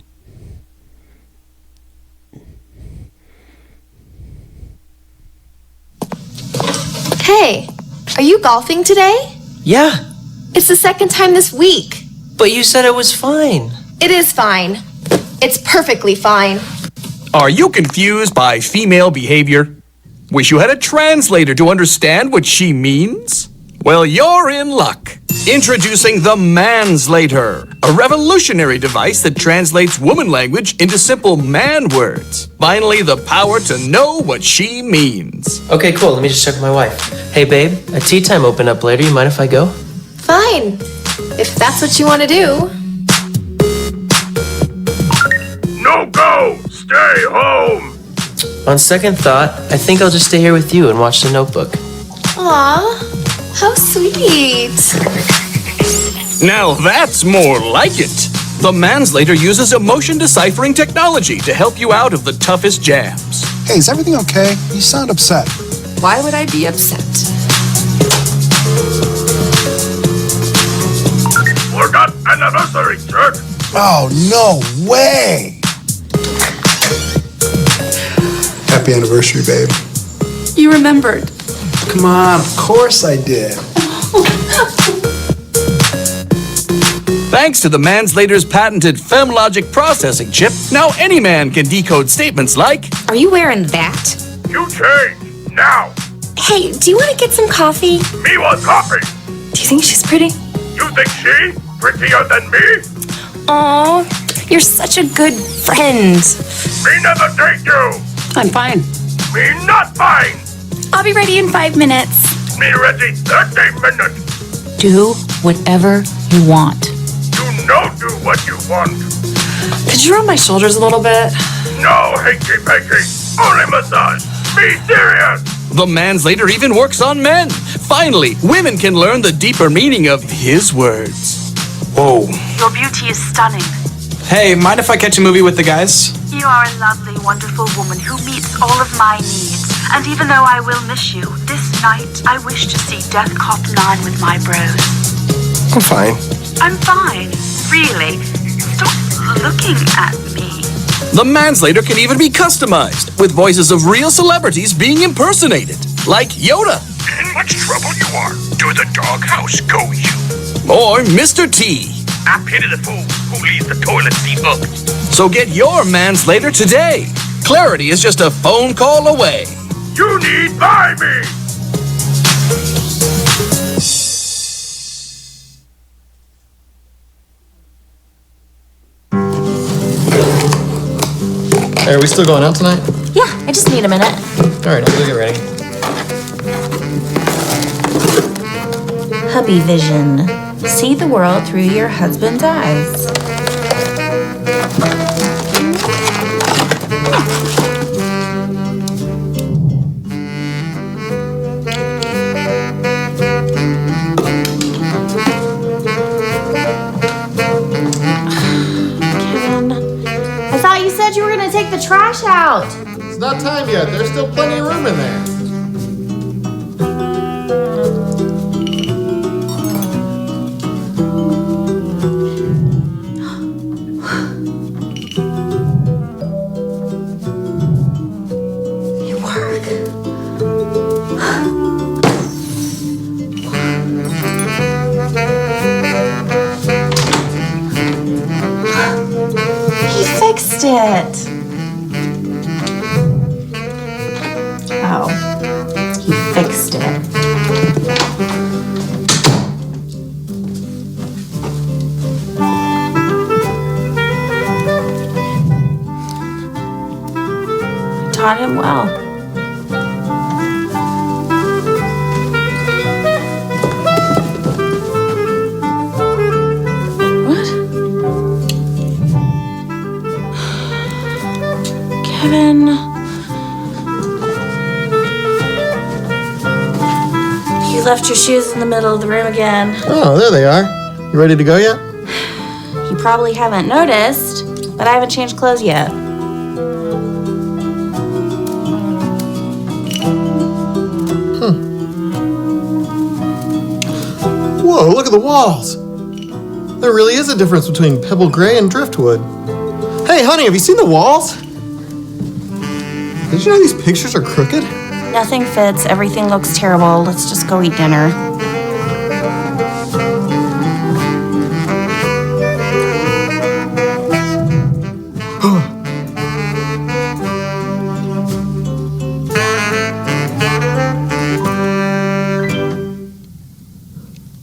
Hey, are you golfing today? Yeah, It's the second time this week. but you said it was fine. It is fine. It's perfectly fine. Are you confused by female behavior? Wish you had a translator to understand what she means? Well, you're in luck. Introducing the Manslater, a revolutionary device that translates woman language into simple man words. Finally, the power to know what she means. Okay, cool. Let me just check with my wife. Hey, babe, a tea time open up later. You mind if I go? Fine. If that's what you want to do. No go! Stay home! On second thought, I think I'll just stay here with you and watch The Notebook. Aw, how sweet. Now that's more like it. The Manslater uses emotion deciphering technology to help you out of the toughest jams. Hey, is everything okay? You sound upset. Why would I be upset? Forgot anniversary, jerk! Oh, no way! Happy anniversary, babe. You remembered. Come on, of course I did. Thanks to the Manslater's patented FemLogic processing chip, now any man can decode statements like, Are you wearing that? You change! Now! Hey, do you want to get some coffee? Me want coffee! Do you think she's pretty? You think she prettier than me? Aw, you're such a good friend. Me never date you! I'm fine. Me not fine! I'll be ready in 5 minutes. Me ready 30 minutes! Do whatever you want. You no do what you want! Could you rub my shoulders a little bit? No hanky-panky! Only massage! Be serious! the Manslater even works on men. Finally, women can learn the deeper meaning of his words. Whoa. Your beauty is stunning. Hey, mind if I catch a movie with the guys? You are a lovely, wonderful woman who meets all of my needs. And even though I will miss you, this night I wish to see Death Cop 9 with my bros. I'm fine. I'm fine. Really. Stop looking at me. The Manslater can even be customized, with voices of real celebrities being impersonated, like Yoda. In much trouble you are. To the doghouse go you. or Mr. T. I pity the fool who leaves the toilet seat hooked. So get your manslater today. Clarity is just a phone call away. You need buy me. Hey, are we still going out tonight? Yeah, I just need a minute. All right, I'll go get ready. Hubby vision. See the world through your husband's eyes. I thought you said you were gonna take the trash out. It's not time yet. There's still plenty of room in there. You work. He fixed it. Oh, he fixed it. I taught him well. What? Kevin. You left your shoes in the middle of the room again. Oh, there they are. You ready to go yet? You probably haven't noticed, but I haven't changed clothes yet. Whoa, look at the walls. There really is a difference between pebble gray and driftwood. Hey, honey, have you seen the walls? Did you know these pictures are crooked? Nothing fits. Everything looks terrible. Let's just go eat dinner.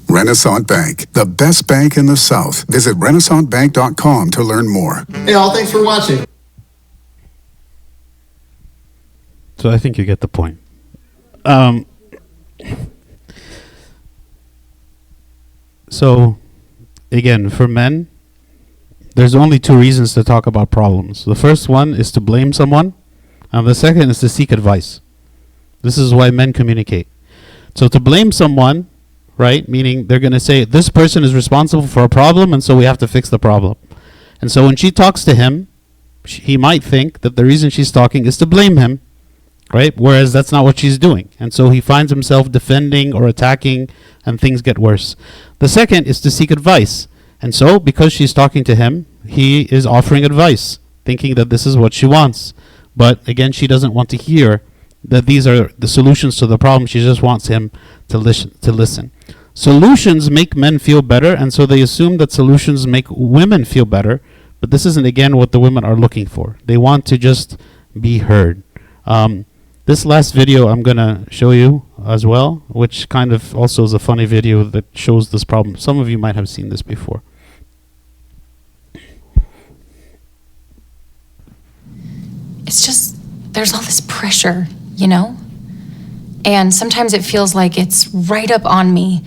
Renaissance Bank, the best bank in the South. Visit renaissancebank.com to learn more. Hey, all, thanks for watching. So I think you get the point. So, again, for men, there's only two reasons to talk about problems. The first one is to blame someone, and the second is to seek advice. This is why men communicate. So to blame someone, right, meaning they're going to say, this person is responsible for a problem, and so we have to fix the problem. And so when she talks to him, he might think that the reason she's talking is to blame him, right? Whereas that's not what she's doing. And so he finds himself defending or attacking, and things get worse. The second is to seek advice. And so because she's talking to him, he is offering advice, thinking that this is what she wants. But again, she doesn't want to hear that these are the solutions to the problem. She just wants him to listen. Solutions make men feel better, and so they assume that solutions make women feel better. But this isn't, again, what the women are looking for. They want to just be heard. This last video I'm going to show you as well, which kind of also is a funny video that shows this problem. Some of you might have seen this before. It's just, there's all this pressure, you know? And sometimes it feels like it's right up on me,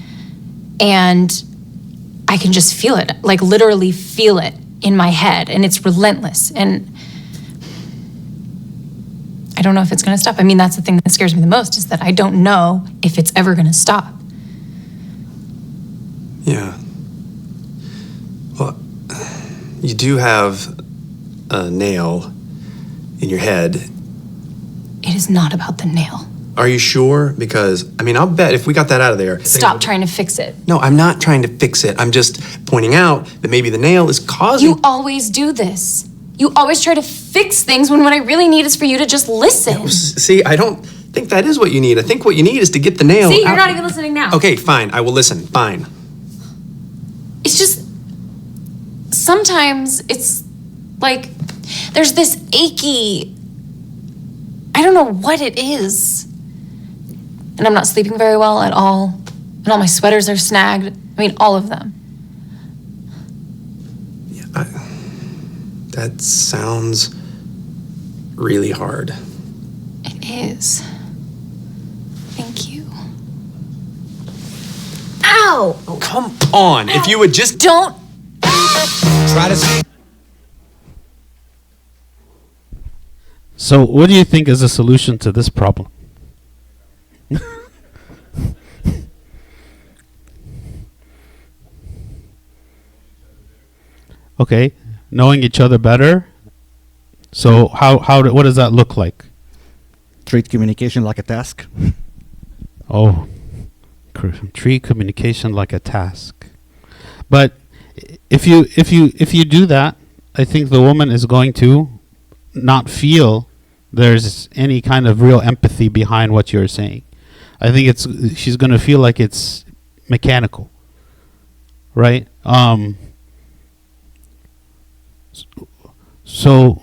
and I can just feel it, like literally feel it in my head, and it's relentless. And I don't know if it's gonna stop. I mean, that's the thing that scares me the most, is that I don't know if it's ever gonna stop. Yeah. Well, you do have a nail in your head. It is not about the nail. Are you sure? Because, I mean, I'll bet if we got that out of there... Stop trying to fix it. No, I'm not trying to fix it. I'm just pointing out that maybe the nail is causing... You always do this. You always try to fix things when what I really need is for you to just listen. No, see, I don't think that is what you need. I think what you need is to get the nail See, you're out. not even listening now. Okay, fine. I will listen. Fine. it's just, sometimes it's like there's this achy, I don't know what it is. And I'm not sleeping very well at all. And all my sweaters are snagged. I mean, all of them. Yeah, that sounds really hard. It is. Thank you. Ow! Oh, come on. Ow. If you would just... Don't... Try to... So what do you think is a solution to this problem? Okay, knowing each other better. So what does that look like? Treat communication like a task. Oh, treat communication like a task. But if you do that, I think the woman is going to not feel there's any kind of real empathy behind what you're saying. I think she's going to feel like it's mechanical, right? So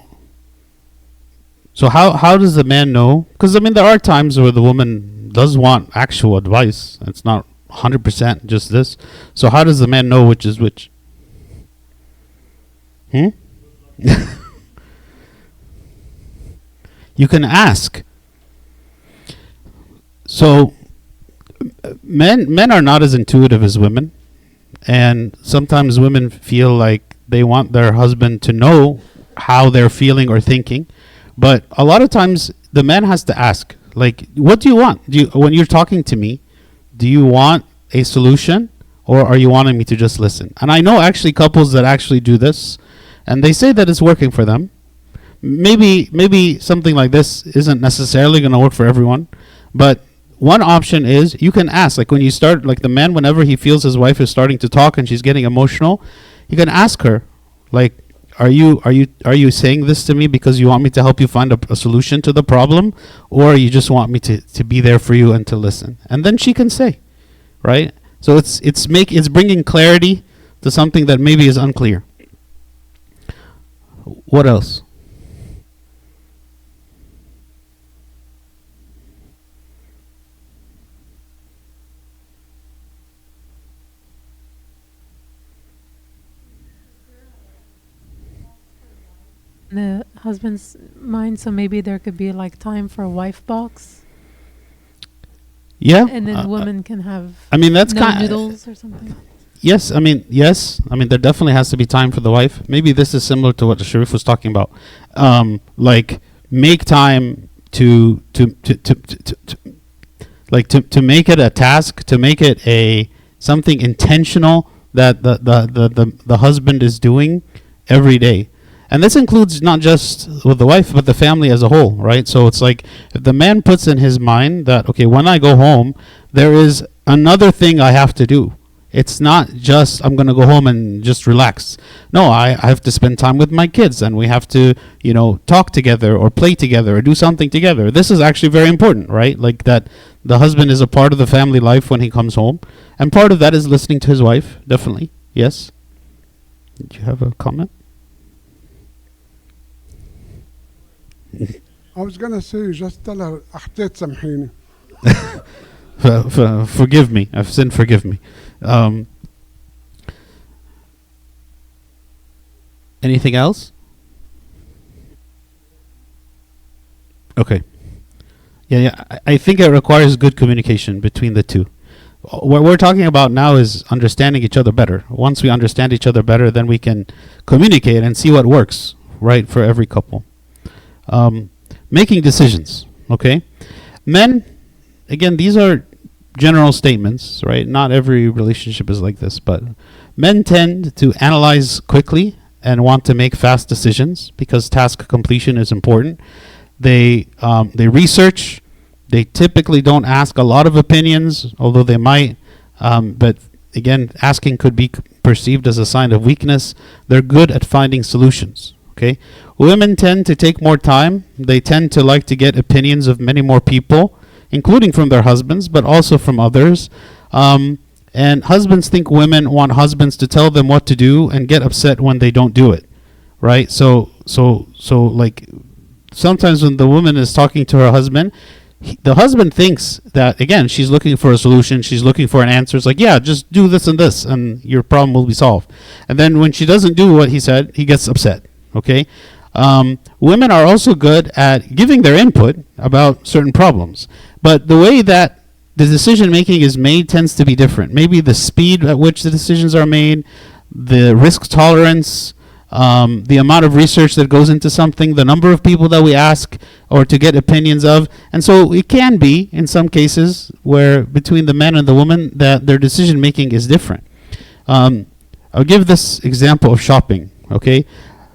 how does the man know? Because I mean, there are times where the woman does want actual advice. It's not 100% just this. So how does the man know which is which? You can ask. So men are not as intuitive as women, and sometimes women feel like they want their husband to know how they're feeling or thinking, but a lot of times the man has to ask, like, what do you want? When you're talking to me, do you want a solution, or are you wanting me to just listen? And I know actually couples that actually do this, and they say that it's working for them. Maybe something like this isn't necessarily going to work for everyone, but one option is you can ask, like when you start, like the man, whenever he feels his wife is starting to talk and she's getting emotional, you can ask her, like, are you saying this to me because you want me to help you find a solution to the problem, or you just want me to be there for you and to listen? And then she can say, right? So it's bringing clarity to something that maybe is unclear. What else? The husband's mind, so maybe there could be like time for a wife box. Yeah, and then the woman can have. I mean, that's no noodles or something. Yes, I mean there definitely has to be time for the wife. Maybe this is similar to what the Sharif was talking about. Like make time to make it a task, to make it a something intentional that the husband is doing every day. And this includes not just with the wife, but the family as a whole, right? So it's like if the man puts in his mind that, okay, when I go home, there is another thing I have to do. It's not just I'm going to go home and just relax. No, I have to spend time with my kids, and we have to, talk together or play together or do something together. This is actually very important, right? Like that the husband is a part of the family life when he comes home. And part of that is listening to his wife, definitely. Yes? Did you have a comment? I was gonna say, just tell her, أخطيت سامحيني. Forgive me. I've sinned. Forgive me. Anything else? Okay. Yeah. I think it requires good communication between the two. What we're talking about now is understanding each other better. Once we understand each other better, then we can communicate and see what works, right, for every couple. Making decisions, okay? Men, again, these are general statements, right? Not every relationship is like this, but men tend to analyze quickly and want to make fast decisions because task completion is important. They research. They typically don't ask a lot of opinions, although they might. But again, asking could be perceived as a sign of weakness. They're good at finding solutions. Okay, women tend to take more time. They tend to like to get opinions of many more people, including from their husbands, but also from others. And husbands think women want husbands to tell them what to do and get upset when they don't do it, right? So like sometimes when the woman is talking to her husband, the husband thinks that, again, she's looking for a solution, she's looking for an answer. It's like, yeah, just do this and this and your problem will be solved. And then when she doesn't do what he said, he gets upset, okay? Women are also good at giving their input about certain problems, but the way that the decision making is made tends to be different. Maybe the speed at which the decisions are made, the risk tolerance, the amount of research that goes into something, the number of people that we ask or to get opinions of. And so it can be, in some cases, where between the man and the woman, that their decision making is different. I'll give this example of shopping, okay?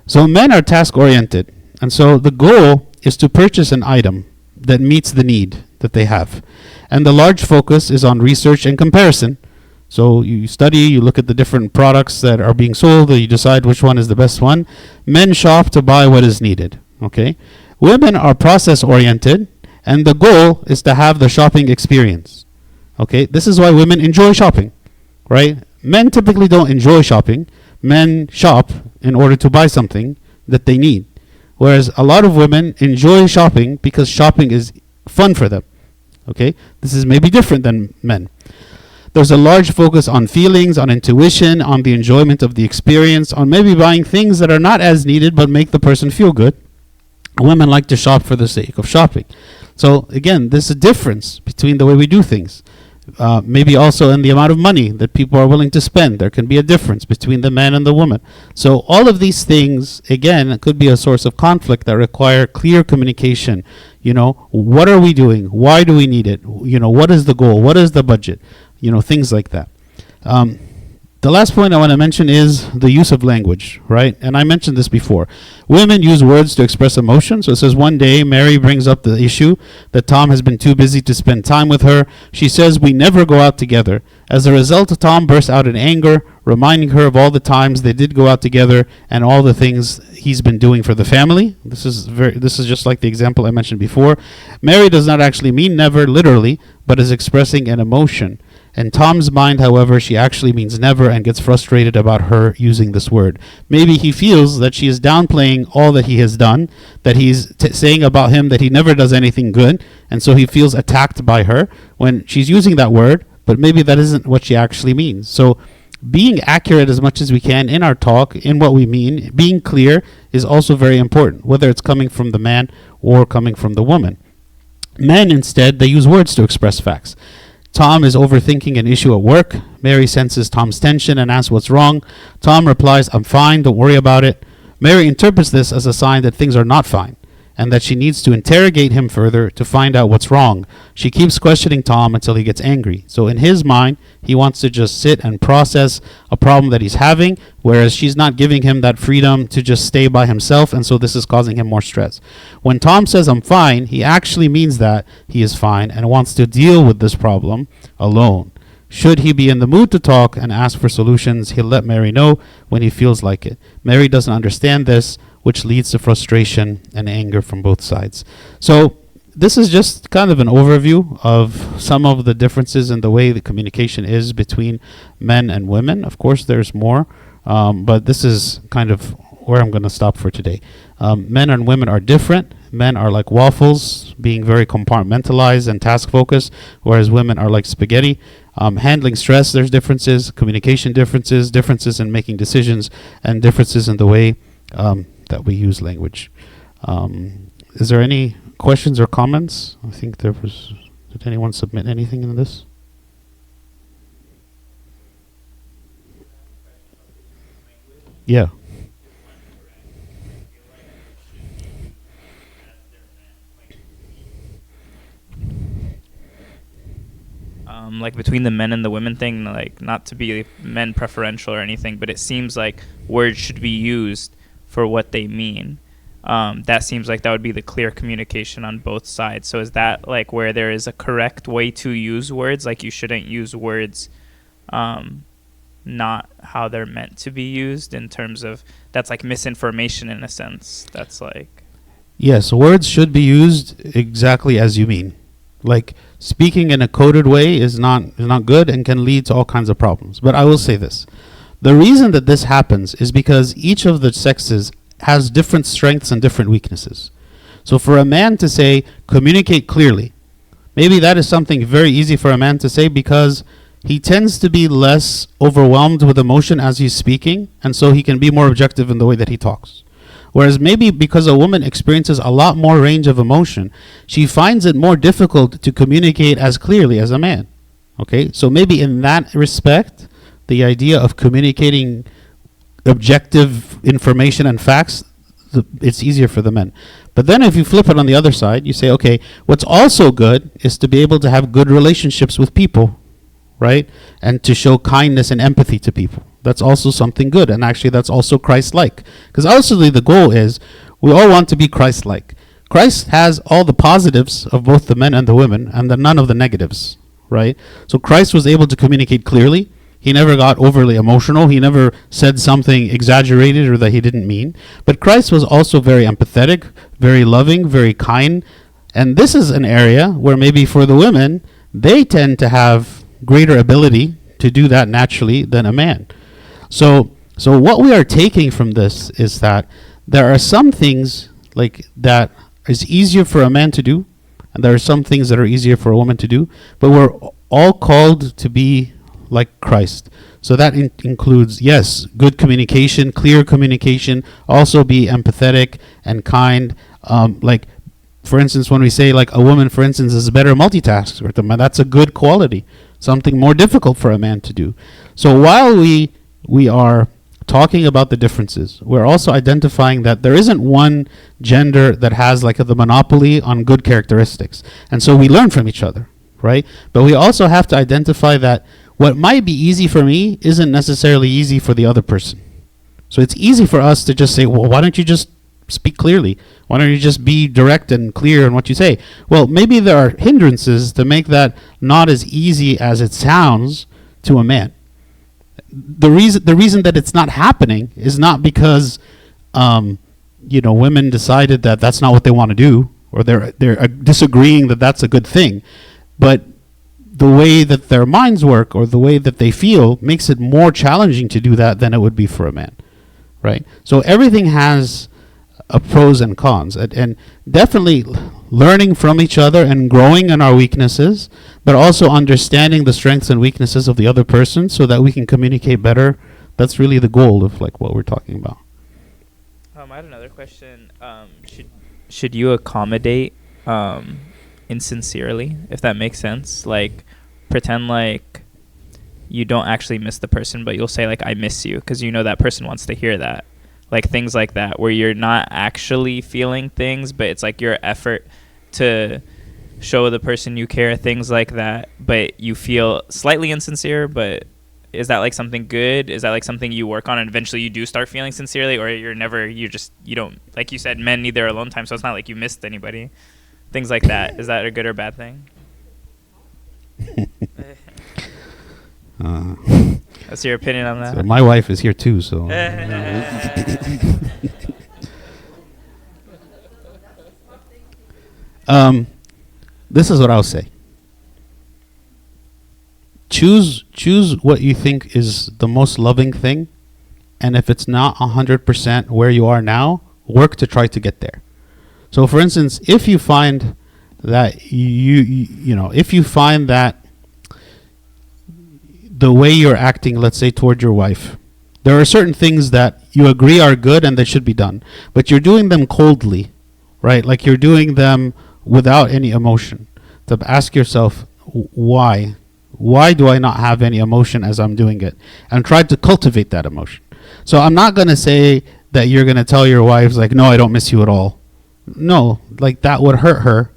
So men are task oriented, and so the goal is to purchase an item that meets the need that they have. And the large focus is on research and comparison. So you study, you look at the different products that are being sold, and you decide which one is the best one. Men shop to buy what is needed, okay? Women are process oriented, and the goal is to have the shopping experience, okay? This is why women enjoy shopping, right? Men typically don't enjoy shopping. Men shop in order to buy something that they need. Whereas a lot of women enjoy shopping because shopping is fun for them, okay? This is maybe different than men. There's a large focus on feelings, on intuition, on the enjoyment of the experience, on maybe buying things that are not as needed but make the person feel good. Women like to shop for the sake of shopping. So again, there's a difference between the way we do things. Maybe also in the amount of money that people are willing to spend. There can be a difference between the man and the woman. So all of these things, again, could be a source of conflict that require clear communication. You know, what are we doing? Why do we need it? You know, what is the goal? What is the budget? You know, things like that. The last point I want to mention is the use of language, right? And I mentioned this before. Women use words to express emotion. So it says one day Mary brings up the issue that Tom has been too busy to spend time with her. She says, "We never go out together." As a result, Tom bursts out in anger, reminding her of all the times they did go out together and all the things he's been doing for the family. This is just like the example I mentioned before. Mary does not actually mean never literally, but is expressing an emotion. In Tom's mind, however, she actually means never and gets frustrated about her using this word. Maybe he feels that she is downplaying all that he has done, that he's saying about him that he never does anything good, and so he feels attacked by her when she's using that word, but maybe that isn't what she actually means. So being accurate as much as we can in our talk, in what we mean, being clear is also very important, whether it's coming from the man or coming from the woman. Men, instead, they use words to express facts. Tom is overthinking an issue at work. Mary senses Tom's tension and asks what's wrong. Tom replies, "I'm fine, don't worry about it." Mary interprets this as a sign that things are not fine and that she needs to interrogate him further to find out what's wrong. She keeps questioning Tom until he gets angry. So in his mind, he wants to just sit and process a problem that he's having, whereas she's not giving him that freedom to just stay by himself, and so this is causing him more stress. When Tom says, "I'm fine," he actually means that he is fine and wants to deal with this problem alone. Should he be in the mood to talk and ask for solutions, he'll let Mary know when he feels like it. Mary doesn't understand this, which leads to frustration and anger from both sides. So this is just kind of an overview of some of the differences in the way the communication is between men and women. Of course, there's more, but this is kind of where I'm going to stop for today. Men and women are different. Men are like waffles, being very compartmentalized and task focused, whereas women are like spaghetti. Handling stress, there's differences, communication differences, differences in making decisions, and differences in the way that we use language. Is there any questions or comments? I think there was. Did anyone submit anything in this? Yeah. Like between the men and the women thing, like not to be men preferential or anything, but it seems like words should be used for what they mean. That seems like that would be the clear communication on both sides. So is that like where there is a correct way to use words? Like you shouldn't use words not how they're meant to be used, in terms of that's like misinformation in a sense. That's like... Yes, words should be used exactly as you mean. Like speaking in a coded way is not good and can lead to all kinds of problems. But I will say this. The reason that this happens is because each of the sexes has different strengths and different weaknesses. So for a man to say, communicate clearly, maybe that is something very easy for a man to say because he tends to be less overwhelmed with emotion as he's speaking, and so he can be more objective in the way that he talks. Whereas maybe because a woman experiences a lot more range of emotion, she finds it more difficult to communicate as clearly as a man. Okay, so maybe in that respect, the idea of communicating objective information and facts, it's easier for the men. But then if you flip it on the other side, you say, okay, what's also good is to be able to have good relationships with people, right? And to show kindness and empathy to people. That's also something good. And actually that's also Christ-like. Because ultimately the goal is we all want to be Christ-like. Christ has all the positives of both the men and the women and none of the negatives, right? So Christ was able to communicate clearly. He never got overly emotional. He never said something exaggerated or that he didn't mean. But Christ was also very empathetic, very loving, very kind. And this is an area where maybe for the women, they tend to have greater ability to do that naturally than a man. So what we are taking from this is that there are some things like that is easier for a man to do, and there are some things that are easier for a woman to do, but we're all called to be like Christ. So that includes, yes, good communication, clear communication, also be empathetic and kind. Like, for instance, when we say like a woman, for instance, is a better multitasker, that's a good quality, something more difficult for a man to do. So while we are talking about the differences, we're also identifying that there isn't one gender that has like the monopoly on good characteristics. And so we learn from each other, right? But we also have to identify that what might be easy for me isn't necessarily easy for the other person. So it's easy for us to just say, well, why don't you just speak clearly? Why don't you just be direct and clear in what you say? Well, maybe there are hindrances to make that not as easy as it sounds to a man. The reason that it's not happening is not because women decided that that's not what they want to do, or they're disagreeing that that's a good thing, but the way that their minds work or the way that they feel makes it more challenging to do that than it would be for a man, right? So everything has pros and cons, and definitely learning from each other and growing in our weaknesses, but also understanding the strengths and weaknesses of the other person so that we can communicate better. That's really the goal of like what we're talking about. I had another question. Should you accommodate insincerely, if that makes sense? Like, pretend like you don't actually miss the person, but you'll say like, I miss you, because you know that person wants to hear that. Like things like that, where you're not actually feeling things, but it's like your effort to show the person you care, things like that, but you feel slightly insincere. But is that like something good? Is that like something you work on and eventually you do start feeling sincerely? Or you don't, like you said, men need their alone time, so it's not like you missed anybody. Things like that. Is that a good or bad thing? What's your opinion on that? So my wife is here too, so. This is what I'll say. Choose what you think is the most loving thing, and if it's not 100% where you are now, work to try to get there. So for instance, if you find that if you find that the way you're acting, let's say, toward your wife, there are certain things that you agree are good and that should be done, but you're doing them coldly, right? Like you're doing them without any emotion. To ask yourself, why? Why do I not have any emotion as I'm doing it? And try to cultivate that emotion. So I'm not going to say that you're going to tell your wife, like, no, I don't miss you at all. No, like that would hurt her.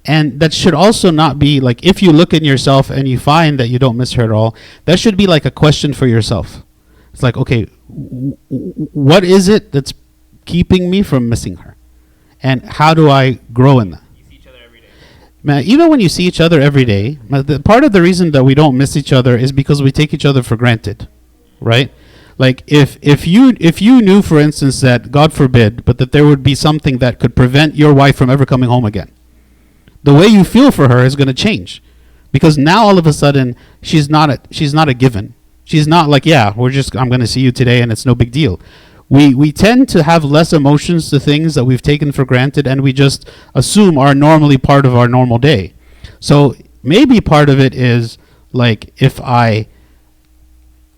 And that should also not be like, if you look in yourself and you find that you don't miss her at all, that should be like a question for yourself. It's like, okay, what is it that's keeping me from missing her? And how do I grow in that? You see each other every day. Man, even when you see each other every day, part of the reason that we don't miss each other is because we take each other for granted, right? Like if you knew, for instance, that God forbid, but that there would be something that could prevent your wife from ever coming home again, The way you feel for her is going to change, because now all of a sudden she's not a given. She's not like, yeah, I'm going to see you today and it's no big deal. We tend to have less emotions to things that we've taken for granted and we just assume are normally part of our normal day. So maybe part of it is like, if I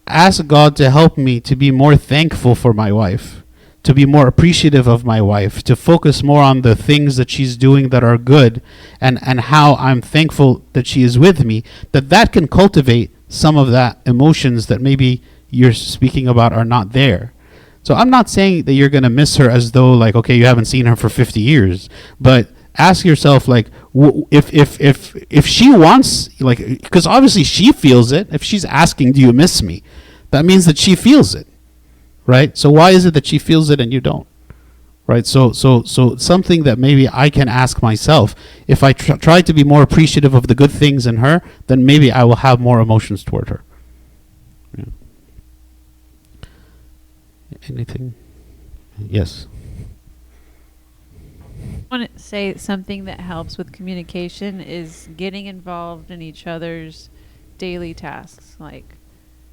ask God to help me to be more thankful for my wife, to be more appreciative of my wife, to focus more on the things that she's doing that are good, and how I'm thankful that she is with me, that can cultivate some of that emotions that maybe you're speaking about are not there. So I'm not saying that you're going to miss her as though like, okay, you haven't seen her for 50 years, but ask yourself like, if she wants, like, because obviously she feels it. If she's asking, do you miss me? That means that she feels it, right? So why is it that she feels it and you don't, right? So something that maybe I can ask myself, if I try to be more appreciative of the good things in her, then maybe I will have more emotions toward her. Yeah. Anything? Yes. I want to say something that helps with communication is getting involved in each other's daily tasks. Like,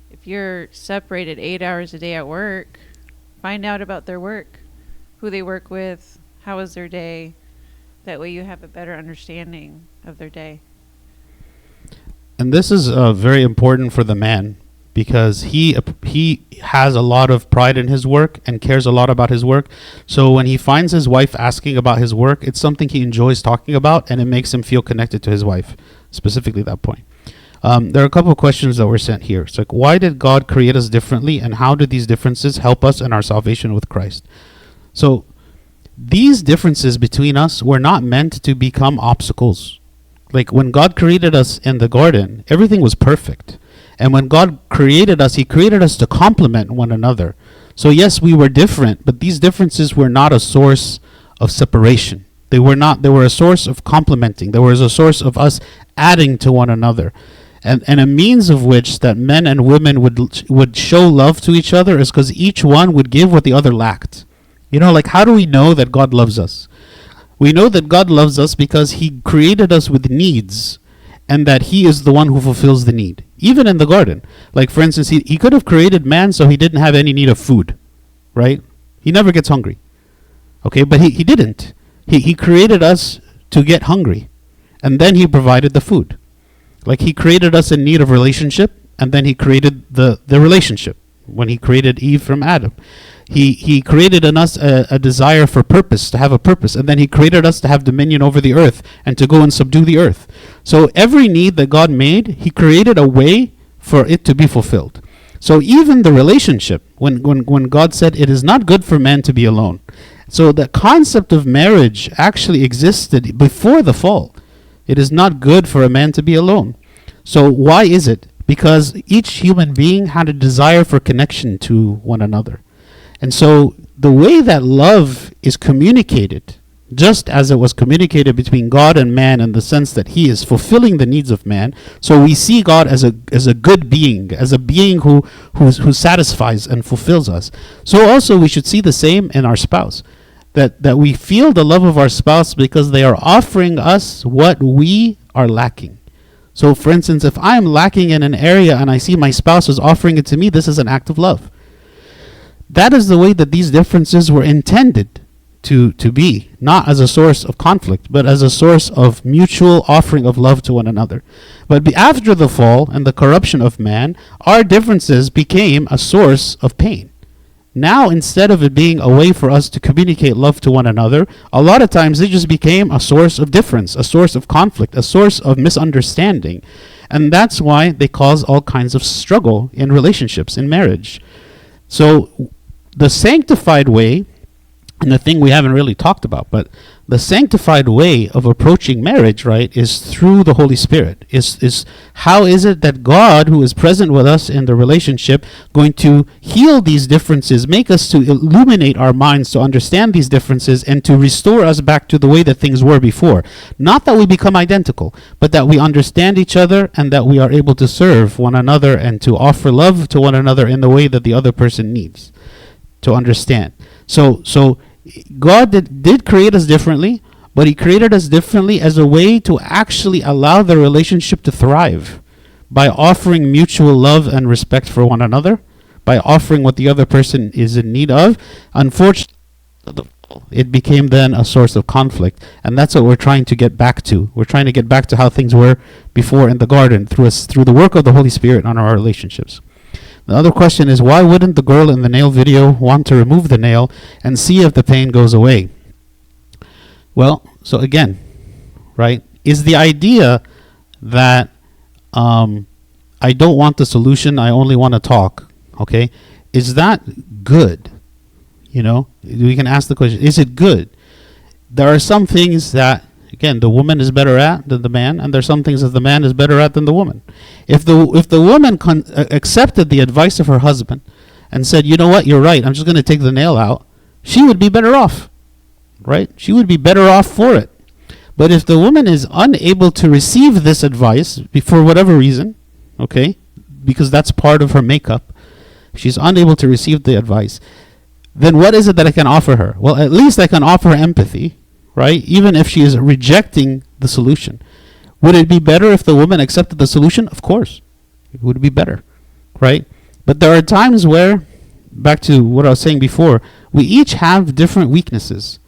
if you're separated 8 hours a day at work, find out about their work, who they work with, how is their day. That way you have a better understanding of their day. And this is very important for the man, because he has a lot of pride in his work and cares a lot about his work. So when he finds his wife asking about his work, it's something he enjoys talking about, and it makes him feel connected to his wife, specifically that point. There are a couple of questions that were sent here. It's like, why did God create us differently, and how do these differences help us in our salvation with Christ? So these differences between us were not meant to become obstacles. Like, when God created us in the garden, everything was perfect. And when God created us, he created us to complement one another. So yes, we were different, but these differences were not a source of separation. They were a source of complementing. There was a source of us adding to one another. And a means of which that men and women would show love to each other is because each one would give what the other lacked. You know, like, how do we know that God loves us? We know that God loves us because he created us with needs, and that he is the one who fulfills the need. Even in the garden. Like, for instance, he could have created man so he didn't have any need of food, right? He never gets hungry. Okay, but he didn't. He created us to get hungry, and then he provided the food. Like, he created us in need of relationship, and then he created the relationship when he created Eve from Adam. He created in us a desire for purpose, to have a purpose, and then he created us to have dominion over the earth and to go and subdue the earth. So every need that God made, he created a way for it to be fulfilled. So even the relationship, when God said it is not good for man to be alone. So the concept of marriage actually existed before the fall. It is not good for a man to be alone. So why is it? Because each human being had a desire for connection to one another. And so the way that love is communicated, just as it was communicated between God and man, in the sense that he is fulfilling the needs of man, so we see God as a good being, as a being who satisfies and fulfills us. So also we should see the same in our spouse, that we feel the love of our spouse because they are offering us what we are lacking. So for instance, if I am lacking in an area and I see my spouse is offering it to me, this is an act of love. That is the way that these differences were intended to be, not as a source of conflict, but as a source of mutual offering of love to one another. But after the fall and the corruption of man, our differences became a source of pain. Now, instead of it being a way for us to communicate love to one another, a lot of times it just became a source of difference, a source of conflict, a source of misunderstanding. And that's why they cause all kinds of struggle in relationships, in marriage. So the sanctified way, and the thing we haven't really talked about, but the sanctified way of approaching marriage, right, is through the Holy Spirit. Is how is it that God, who is present with us in the relationship, going to heal these differences, make us to illuminate our minds to understand these differences, and to restore us back to the way that things were before. Not that we become identical, but that we understand each other and that we are able to serve one another and to offer love to one another in the way that the other person needs to understand. So God did create us differently, But he created us differently as a way to actually allow the relationship to thrive by offering mutual love and respect for one another, by offering what the other person is in need of. Unfortunately, it became then a source of conflict, and that's what we're trying to get back to. We're trying to get back to how things were before in the garden through the work of the Holy Spirit on our relationships. The other question is, why wouldn't the girl in the nail video want to remove the nail and see if the pain goes away? Well, so again, right, is the idea that I don't want the solution, I only want to talk, okay? Is that good? You know, we can ask the question, is it good? There are some things that, again, the woman is better at than the man, and there are some things that the man is better at than the woman. If the woman accepted the advice of her husband and said, you know what, you're right, I'm just going to take the nail out, she would be better off, right? She would be better off for it. But if the woman is unable to receive this advice for whatever reason, okay, because that's part of her makeup, she's unable to receive the advice, then what is it that I can offer her? Well, at least I can offer her empathy, right? Even if she is rejecting the solution. Would it be better if the woman accepted the solution? Of course. It would be better, right? But there are times where, back to what I was saying before, we each have different weaknesses.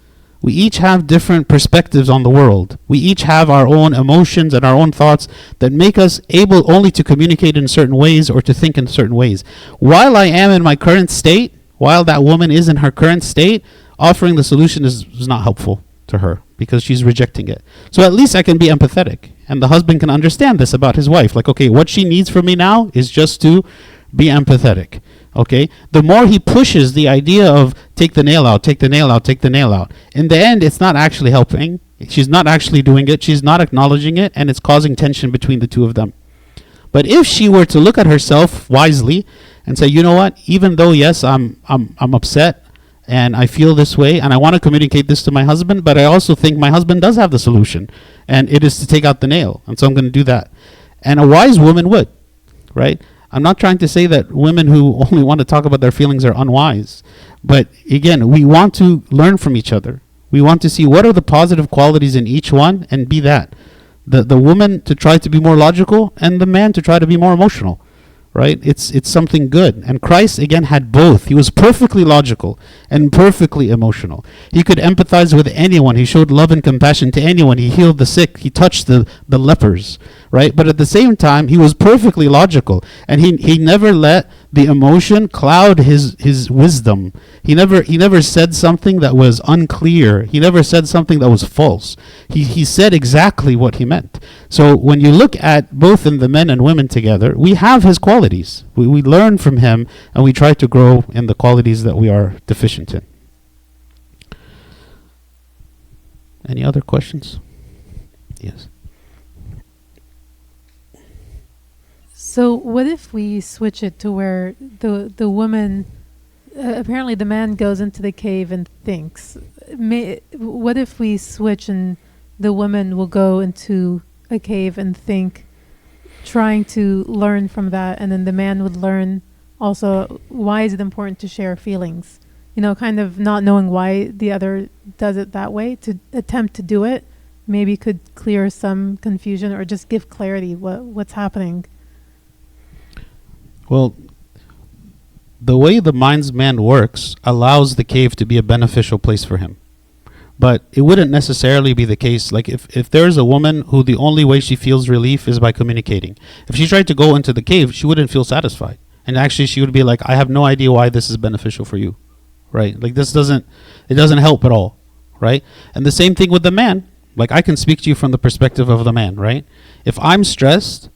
We each have different perspectives on the world. We each have our own emotions and our own thoughts that make us able only to communicate in certain ways or to think in certain ways. While I am in my current state, while that woman is in her current state, offering the solution is not helpful to her because she's rejecting it. So at least I can be empathetic, and the husband can understand this about his wife. Like, okay, what she needs from me now is just to be empathetic. Okay, the more he pushes the idea of take the nail out, take the nail out, take the nail out, in the end, it's not actually helping. She's not actually doing it. She's not acknowledging it, and it's causing tension between the two of them. But if she were to look at herself wisely and say, you know what, even though, yes, I'm upset and I feel this way and I want to communicate this to my husband, but I also think my husband does have the solution, and it is to take out the nail, and so I'm going to do that. And a wise woman would, right? I'm not trying to say that women who only want to talk about their feelings are unwise. But again, we want to learn from each other. We want to see what are the positive qualities in each one and be that. The woman to try to be more logical and the man to try to be more emotional. Right? It's something good. And Christ, again, had both. He was perfectly logical and perfectly emotional. He could empathize with anyone. He showed love and compassion to anyone. He healed the sick. He touched the lepers. Right? But at the same time, he was perfectly logical. And he never let the emotion cloud his wisdom. He never said something that was unclear. He never said something that was false. He said exactly what he meant. So when you look at both in the men and women together, we have his qualities. We learn from him, and we try to grow in the qualities that we are deficient in. Any other questions? Yes. So what if we switch it to where the woman, apparently the man goes into the cave and thinks. What if we switch and the woman will go into a cave and think, trying to learn from that, and then the man would learn also why is it important to share feelings? You know, kind of not knowing why the other does it that way, to attempt to do it maybe could clear some confusion or just give clarity what's happening. Well, the way the mind's man works allows the cave to be a beneficial place for him. But it wouldn't necessarily be the case. Like if there's a woman who the only way she feels relief is by communicating. If she tried to go into the cave, she wouldn't feel satisfied. And actually she would be like, I have no idea why this is beneficial for you. Right? Like it doesn't help at all. Right? And the same thing with the man. Like I can speak to you from the perspective of the man, right? If I'm stressed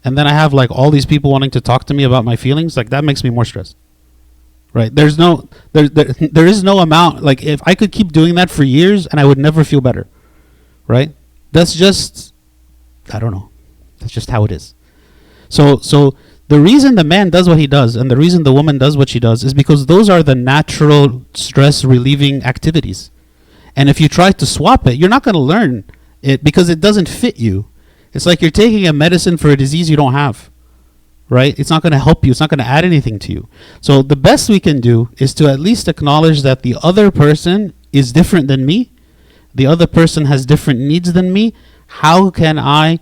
and then I have like all these people wanting to talk to me about my feelings, like that makes me more stressed. Right? There is no amount, like if I could keep doing that for years and I would never feel better. Right? That's just, I don't know. That's just how it is. So the reason the man does what he does and the reason the woman does what she does is because those are the natural stress relieving activities. And if you try to swap it, you're not going to learn it because it doesn't fit you. It's like you're taking a medicine for a disease you don't have, right? It's not going to help you. It's not going to add anything to you. So the best we can do is to at least acknowledge that the other person is different than me, the other person has different needs than me. How can I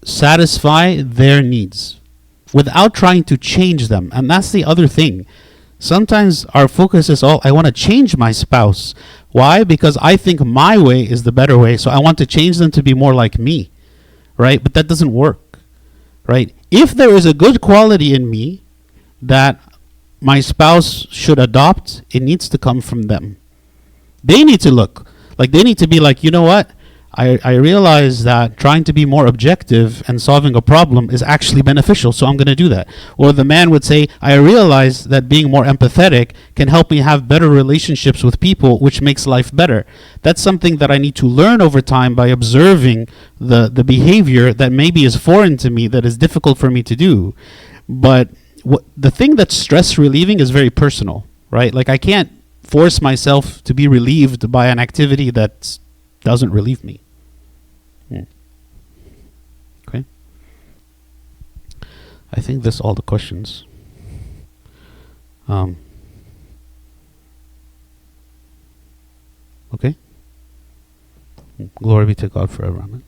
satisfy their needs without trying to change them? And that's the other thing. Sometimes our focus is all, I want to change my spouse. Why? Because I think my way is the better way, so I want to change them to be more like me, right? But that doesn't work, right? If there is a good quality in me that my spouse should adopt, it needs to come from them. They need to look, like they need to be like, you know what? I realize that trying to be more objective and solving a problem is actually beneficial, so I'm going to do that. Or the man would say, I realize that being more empathetic can help me have better relationships with people, which makes life better. That's something that I need to learn over time by observing the behavior that maybe is foreign to me, that is difficult for me to do. But the thing that's stress relieving is very personal, right? Like I can't force myself to be relieved by an activity that doesn't relieve me. Okay. I think that's all the questions. Okay. Glory be to God forever. Amen.